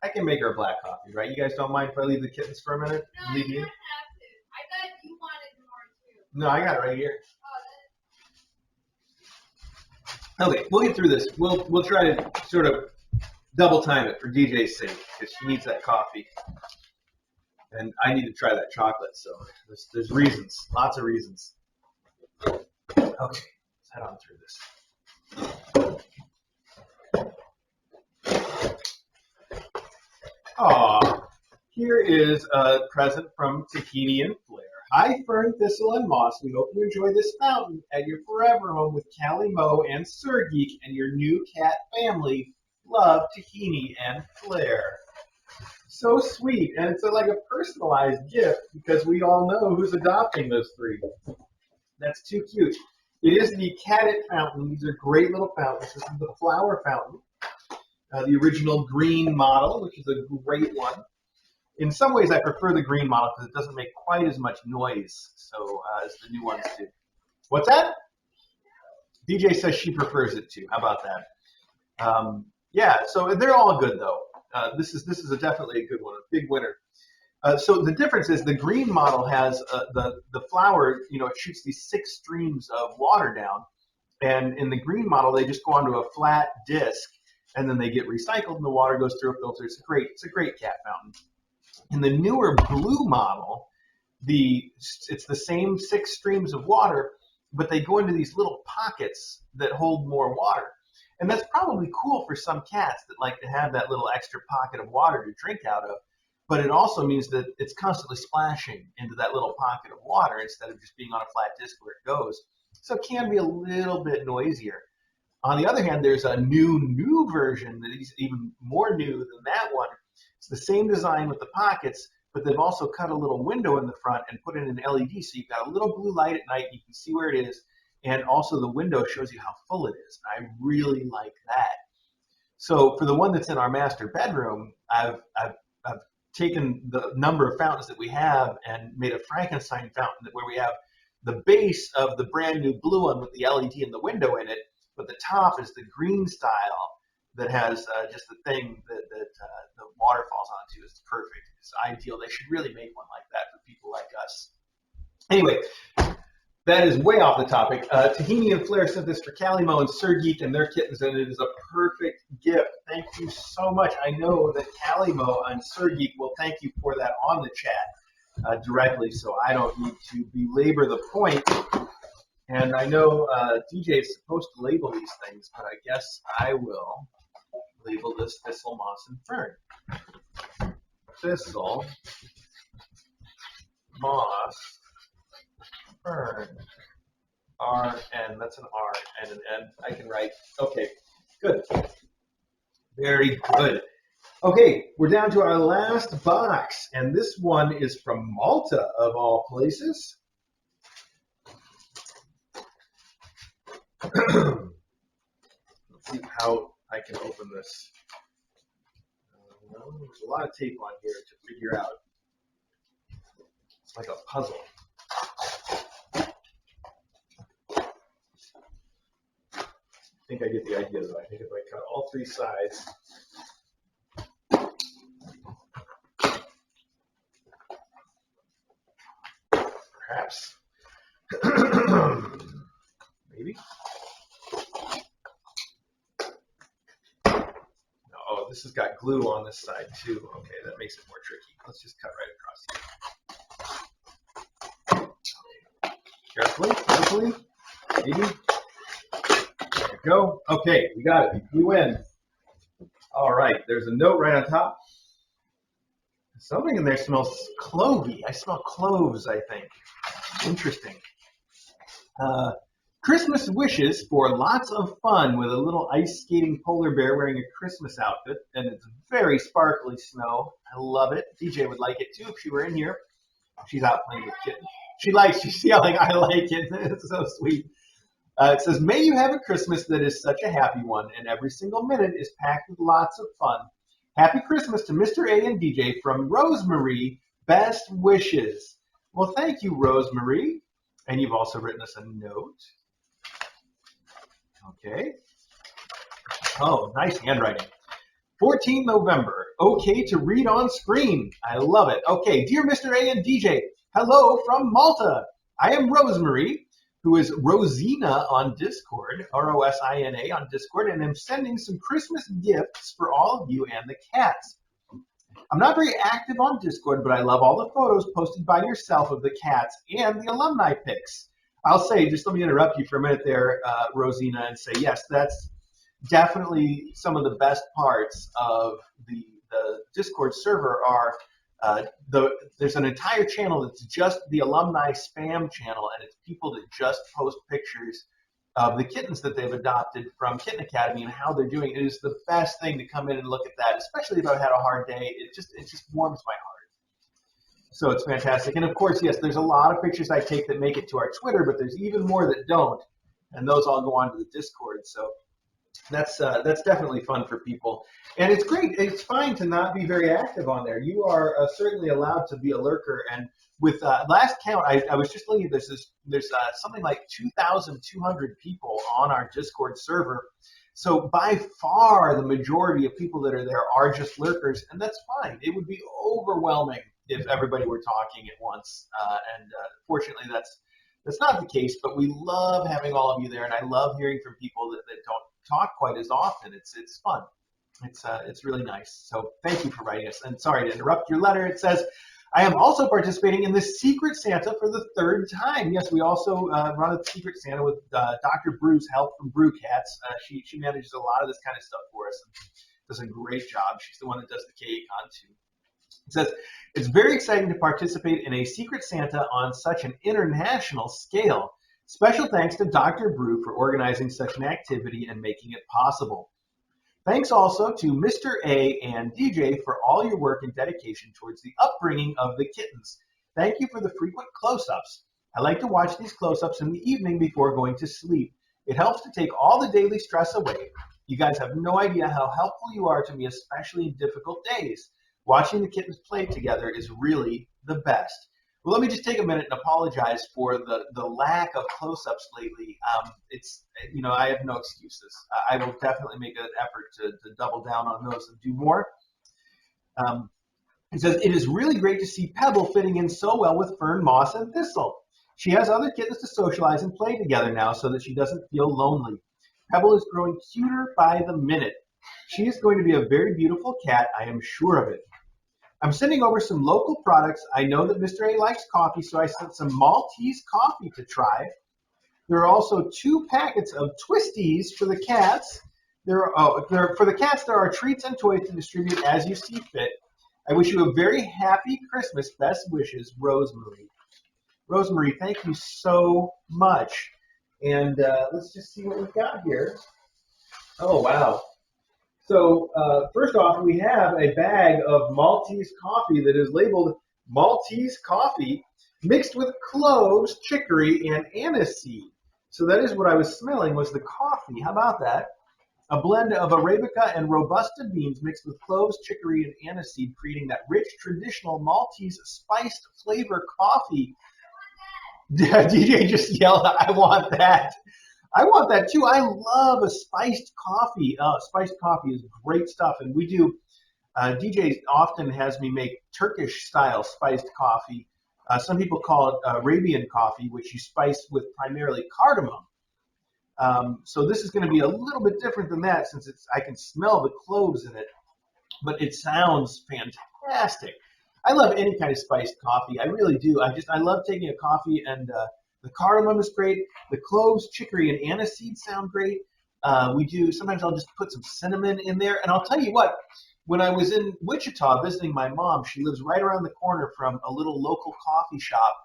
I can make her a black coffee, right? You guys don't mind if I leave the kittens for a minute? No, Leave you you? don't have to. I thought you wanted more too. No, I got it right here. Oh, Okay, we'll get through this. We'll try to sort of double time it for DJ's sake because she needs that coffee, and I need to try that chocolate. So there's reasons, lots of reasons. Okay, let's head on through this. Aw, here is a present from Tahini and Flair. Hi, Fern, Thistle, and Moss. We hope you enjoy this fountain at your forever home with Callie Moe and Sir Geek and your new cat family. Love, Tahini and Flair. So sweet, and it's like a personalized gift because we all know who's adopting those 3. That's too cute. It is the Kitten fountain. These are great little fountains. This is the flower fountain, the original green model, which is a great one. In some ways, I prefer the green model because it doesn't make quite as much noise as the new ones do. What's that? DJ says she prefers it too. How about that? Yeah, so they're all good though. This is definitely a good one, a big winner. So the difference is the green model has the flower. It shoots these 6 streams of water down, and in the green model they just go onto a flat disc, and then they get recycled, and the water goes through a filter. It's a great cat fountain. In the newer blue model, it's the same 6 streams of water, but they go into these little pockets that hold more water. And that's probably cool for some cats that like to have that little extra pocket of water to drink out of, but it also means that it's constantly splashing into that little pocket of water instead of just being on a flat disc where it goes. So it can be a little bit noisier. On the other hand, there's a new version that is even more new than that one. It's the same design with the pockets, but they've also cut a little window in the front and put in an LED, so you've got a little blue light at night. You can see where it is, and also the window shows you how full it is. I really like that. So for the one that's in our master bedroom, I've taken the number of fountains that we have and made a Frankenstein fountain where we have the base of the brand new blue one with the LED and the window in it, but the top is the green style that has just the thing that the water falls onto. Is perfect. It's ideal. They should really make one like that for people like us. Anyway, that is way off the topic. Tahini and Flair sent this for Callie Moe and Sir Geek and their kittens, and it is a perfect gift. Thank you so much. I know that Callie Moe and Sir Geek will thank you for that on the chat directly, so I don't need to belabor the point. And I know DJ is supposed to label these things, but I guess I will label this thistle, moss, and fern. Thistle, moss, fern, R-N, that's an R and an N. I can write. Okay, good. Very good. Okay, we're down to our last box, and this one is from Malta, of all places. Let's see how I can open this. There's a lot of tape on here to figure out. It's like a puzzle. I think I get the idea, though. I think if I cut all three sides, perhaps. Maybe. No, oh, this has got glue on this side, too. Okay, that makes it more tricky. Let's just cut right across here. Carefully, maybe. There we go. Okay, we got it. We win. All right, there's a note right on top. Something in there smells clovey. I smell cloves, I think. Interesting. Christmas wishes for lots of fun with a little ice skating polar bear wearing a Christmas outfit, and it's very sparkly snow. I love it. DJ would like it too if she were in here. She's out playing with Kitten. She's yelling, I like it. It's so sweet. It says, may you have a Christmas that is such a happy one, and every single minute is packed with lots of fun. Happy Christmas to Mr. A and DJ from Rosemary. Best wishes. Well, thank you, Rosemary. And you've also written us a note. Okay. Oh, nice handwriting. 14 November. Okay to read on screen. I love it. Okay, dear Mr. A and DJ, hello from Malta. I am Rosemary, who is Rosina on Discord, R-O-S-I-N-A on Discord, and I'm sending some Christmas gifts for all of you and the cats. I'm not very active on Discord, but I love all the photos posted by yourself of the cats and the alumni pics. I'll say, just let me interrupt you for a minute there, Rosina, and say, yes, that's definitely some of the best parts of the Discord server are there's an entire channel that's just the alumni spam channel, and it's people that just post pictures of the kittens that they've adopted from Kitten Academy and how they're doing. It is the best thing to come in and look at that, especially if I've had a hard day. It just warms my heart. So it's fantastic. And of course, yes, there's a lot of pictures I take that make it to our Twitter, but there's even more that don't, and those all go onto the Discord. So that's definitely fun for people. And it's great. It's fine to not be very active on there. You are certainly allowed to be a lurker. And with last count, I was just looking at this. There's something like 2,200 people on our Discord server. So by far, the majority of people that are there are just lurkers, and that's fine. It would be overwhelming if everybody were talking at once. Fortunately, that's not the case. But we love having all of you there, and I love hearing from people that don't talk quite as often. It's fun. It's really nice. So thank you for writing us. And sorry to interrupt your letter. It says, I am also participating in the Secret Santa for the third time. Yes, we also run a Secret Santa with Dr. Brew's help from Brew Cats. She manages a lot of this kind of stuff for us and does a great job. She's the one that does the KCON too. It says, it's very exciting to participate in a Secret Santa on such an international scale. Special thanks to Dr. Brew for organizing such an activity and making it possible. Thanks also to Mr. A and DJ for all your work and dedication towards the upbringing of the kittens. Thank you for the frequent close-ups. I like to watch these close-ups in the evening before going to sleep. It helps to take all the daily stress away. You guys have no idea how helpful you are to me, especially in difficult days. Watching the kittens play together is really the best. Well, let me just take a minute and apologize for the lack of close-ups lately. I have no excuses. I will definitely make an effort to double down on those and do more. It says, it is really great to see Pebble fitting in so well with Fern, Moss, and Thistle. She has other kittens to socialize and play together now so that she doesn't feel lonely. Pebble is growing cuter by the minute. She is going to be a very beautiful cat, I am sure of it. I'm sending over some local products. I know that Mr. A likes coffee, so I sent some Maltese coffee to try. There are also 2 packets of Twisties for the cats. For the cats, there are treats and toys to distribute as you see fit. I wish you a very happy Christmas. Best wishes, Rosemary. Rosemary, thank you so much. And let's just see what we've got here. Oh, wow. So first off, we have a bag of Maltese coffee that is labeled Maltese coffee mixed with cloves, chicory, and aniseed. So that is what I was smelling was the coffee. How about that? A blend of Arabica and Robusta beans mixed with cloves, chicory, and aniseed, creating that rich, traditional Maltese spiced flavor coffee. DJ just yelled, I want that. I want that too. I love a spiced coffee. Spiced coffee is great stuff. And we do, DJ often has me make Turkish style spiced coffee. Some people call it Arabian coffee, which you spice with primarily cardamom. So this is going to be a little bit different than that since I can smell the cloves in it, but it sounds fantastic. I love any kind of spiced coffee. I really do. I love taking a coffee and the cardamom is great. The cloves, chicory, and aniseed sound great. Sometimes I'll just put some cinnamon in there. And I'll tell you what, when I was in Wichita visiting my mom, she lives right around the corner from a little local coffee shop.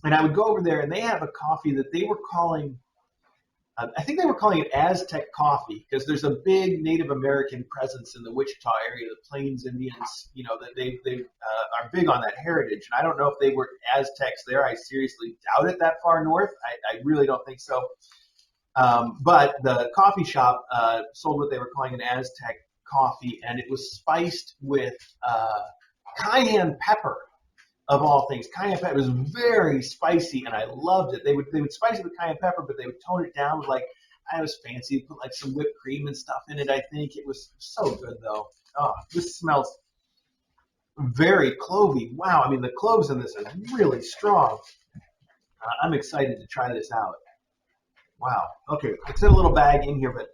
And I would go over there and they have a coffee that they were calling, I think they were calling it Aztec coffee because there's a big Native American presence in the Wichita area. The Plains Indians, that they are big on that heritage. And I don't know if they were Aztecs there. I seriously doubt it that far north. I really don't think so. But the coffee shop sold what they were calling an Aztec coffee, and it was spiced with cayenne pepper. Of all things, cayenne pepper was very spicy, and I loved it. They would spice it with cayenne pepper, but they would tone it down with I was fancy, put some whipped cream and stuff in it. I think it was so good though. Oh, this smells very clovey. Wow, I mean the cloves in this are really strong. I'm excited to try this out. Wow. Okay, it's in a little bag in here, but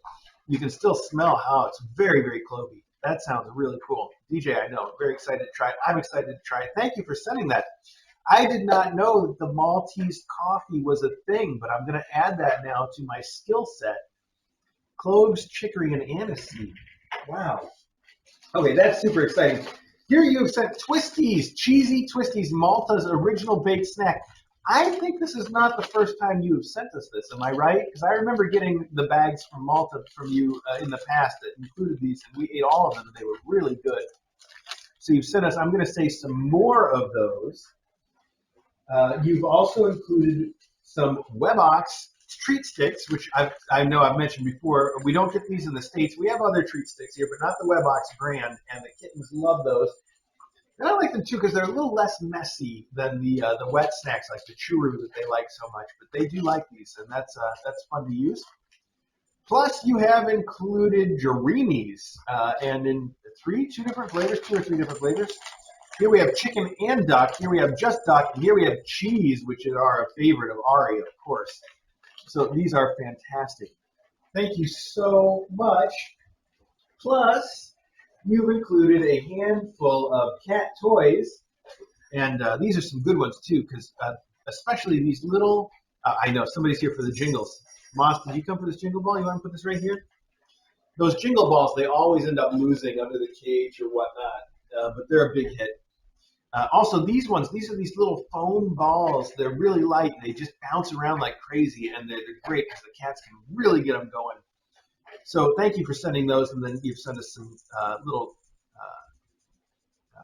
you can still smell how it's very, very clovey. That sounds really cool. DJ, I know, very excited to try it. I'm excited to try it. Thank you for sending that. I did not know that the Maltese coffee was a thing, but I'm going to add that now to my skill set. Cloves, chicory, and aniseed. Wow. Okay, that's super exciting. Here you have sent Twisties, Cheesy Twisties, Malta's original baked snack. I think this is not the first time you have sent us this. Am I right? Because I remember getting the bags from Malta from you in the past that included these, and we ate all of them, and they were really good. So you've sent us, I'm going to say, some more of those. You've also included some Webox treat sticks, which I know I've mentioned before. We don't get these in the States. We have other treat sticks here, but not the Webox brand, and the kittens love those. And I like them too because they're a little less messy than the wet snacks like the Churu that they like so much. But they do like these, and that's fun to use. Plus, you have included Jarimis, and in two or three different flavors. Here we have chicken and duck. Here we have just duck. And here we have cheese, which is our favorite of Ari, of course. So these are fantastic. Thank you so much. Plus, you've included a handful of cat toys, and these are some good ones too, because especially these little, I know somebody's here for the jingles. Moss, did you come for this jingle ball? You want to put this right here? Those jingle balls, they always end up losing under the cage or whatnot, but they're a big hit. Also, these are these little foam balls. They're really light. They just bounce around like crazy, and they're great because the cats can really get them going. So thank you for sending those, and then you've sent us some little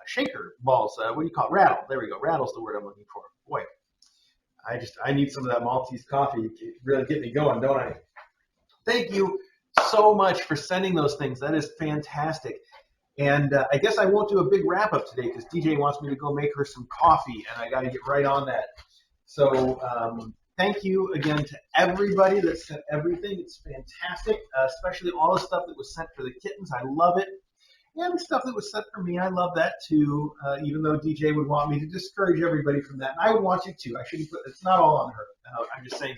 shaker balls. What do you call it? Rattle. There we go. Rattle's the word I'm looking for. Boy, I need some of that Maltese coffee to really get me going, don't I? Thank you so much for sending those things. That is fantastic. And I guess I won't do a big wrap-up today because DJ wants me to go make her some coffee, and I got to get right on that. So thank you again to everybody that sent everything. It's fantastic, especially all the stuff that was sent for the kittens. I love it. And the stuff that was sent for me, I love that too, even though DJ would want me to discourage everybody from that. And I would want you to. I shouldn't put it's not all on her. I'm just saying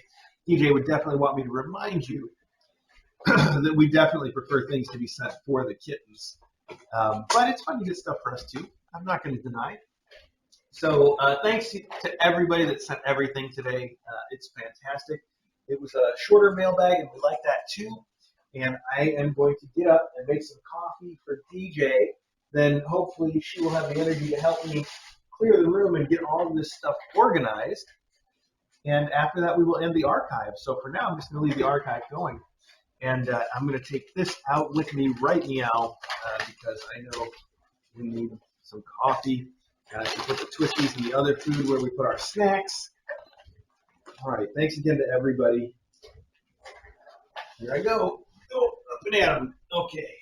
DJ would definitely want me to remind you that we definitely prefer things to be sent for the kittens. But it's fun to get stuff for us too. I'm not going to deny it. So thanks to everybody that sent everything today. It's fantastic. It was a shorter mailbag, and we like that too. And I am going to get up and make some coffee for DJ. Then hopefully she will have the energy to help me clear the room and get all of this stuff organized. And after that, we will end the archive. So for now, I'm just going to leave the archive going. And I'm going to take this out with me right now because I know we need some coffee. And I can put the twisties in the other food where we put our snacks. All right, thanks again to everybody. Here I go. Go up and at 'em. Okay.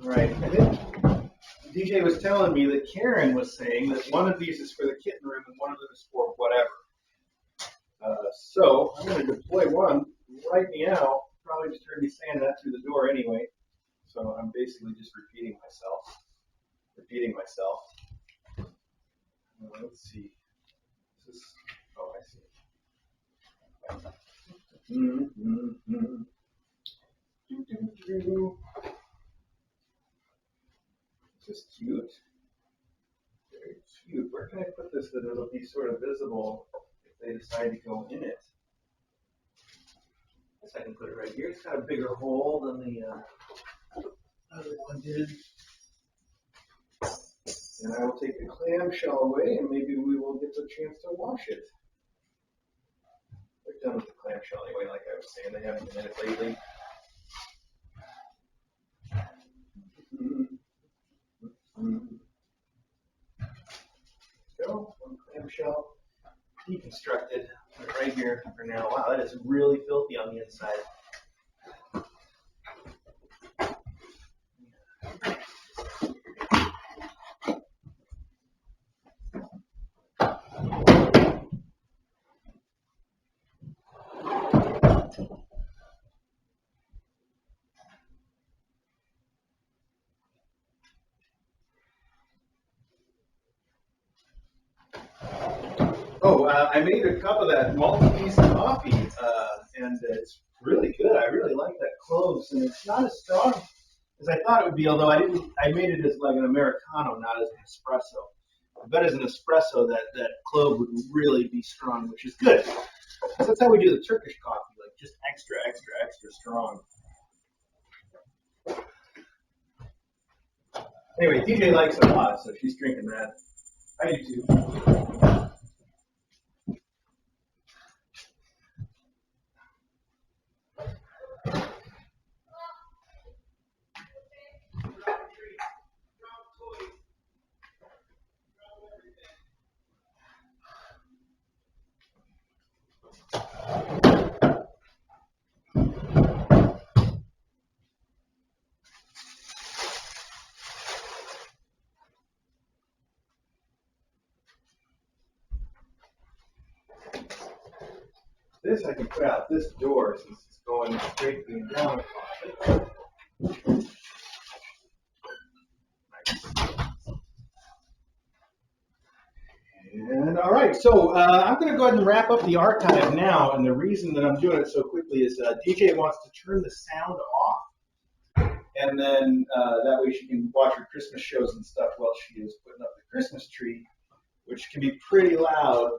All right. I think DJ was telling me that Karen was saying that one of these is for the kitten room and one of them is for whatever. So I'm going to deploy one right now. Probably just heard me saying that through the door anyway. So I'm basically just repeating myself. Let's see. This is, oh, I see. This is cute. Very cute. Where can I put this that it'll be sort of visible if they decide to go in it? I guess I can put it right here. It's got a bigger hole than the other one did. And I will take the clamshell away, and maybe we will get the chance to wash it. They're done with the clamshell anyway, like I was saying. They haven't been in it lately. Go, one clamshell deconstructed. Put it right here for now. Wow, that is really filthy on the inside. Oh, I made a cup of that multi-piece coffee, and it's really good. I really like that cloves, and it's not as strong as I thought it would be. Although I made it as like an Americano, not as an espresso. I bet as an espresso that clove would really be strong, which is good. Because that's how we do the Turkish coffee, like just extra, extra, extra strong. Anyway, DJ likes it a lot, so she's drinking that. I do too. This I can put out this door since it's going straight to the down closet. And all right, so I'm going to go ahead and wrap up the archive now. And the reason that I'm doing it so quickly is DJ wants to turn the sound off. And then that way she can watch her Christmas shows and stuff while she is putting up the Christmas tree, which can be pretty loud.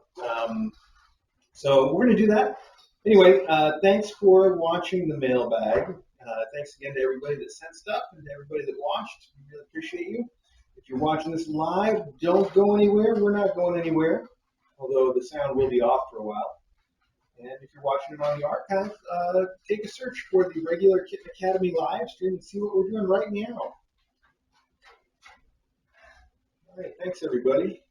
So we're going to do that. Anyway, thanks for watching the mailbag. Thanks again to everybody that sent stuff and to everybody that watched. We really appreciate you. If you're watching this live, don't go anywhere. We're not going anywhere, although the sound will be off for a while. And if you're watching it on the archive, take a search for the regular Kitten Academy live stream and see what we're doing right now. All right, thanks everybody.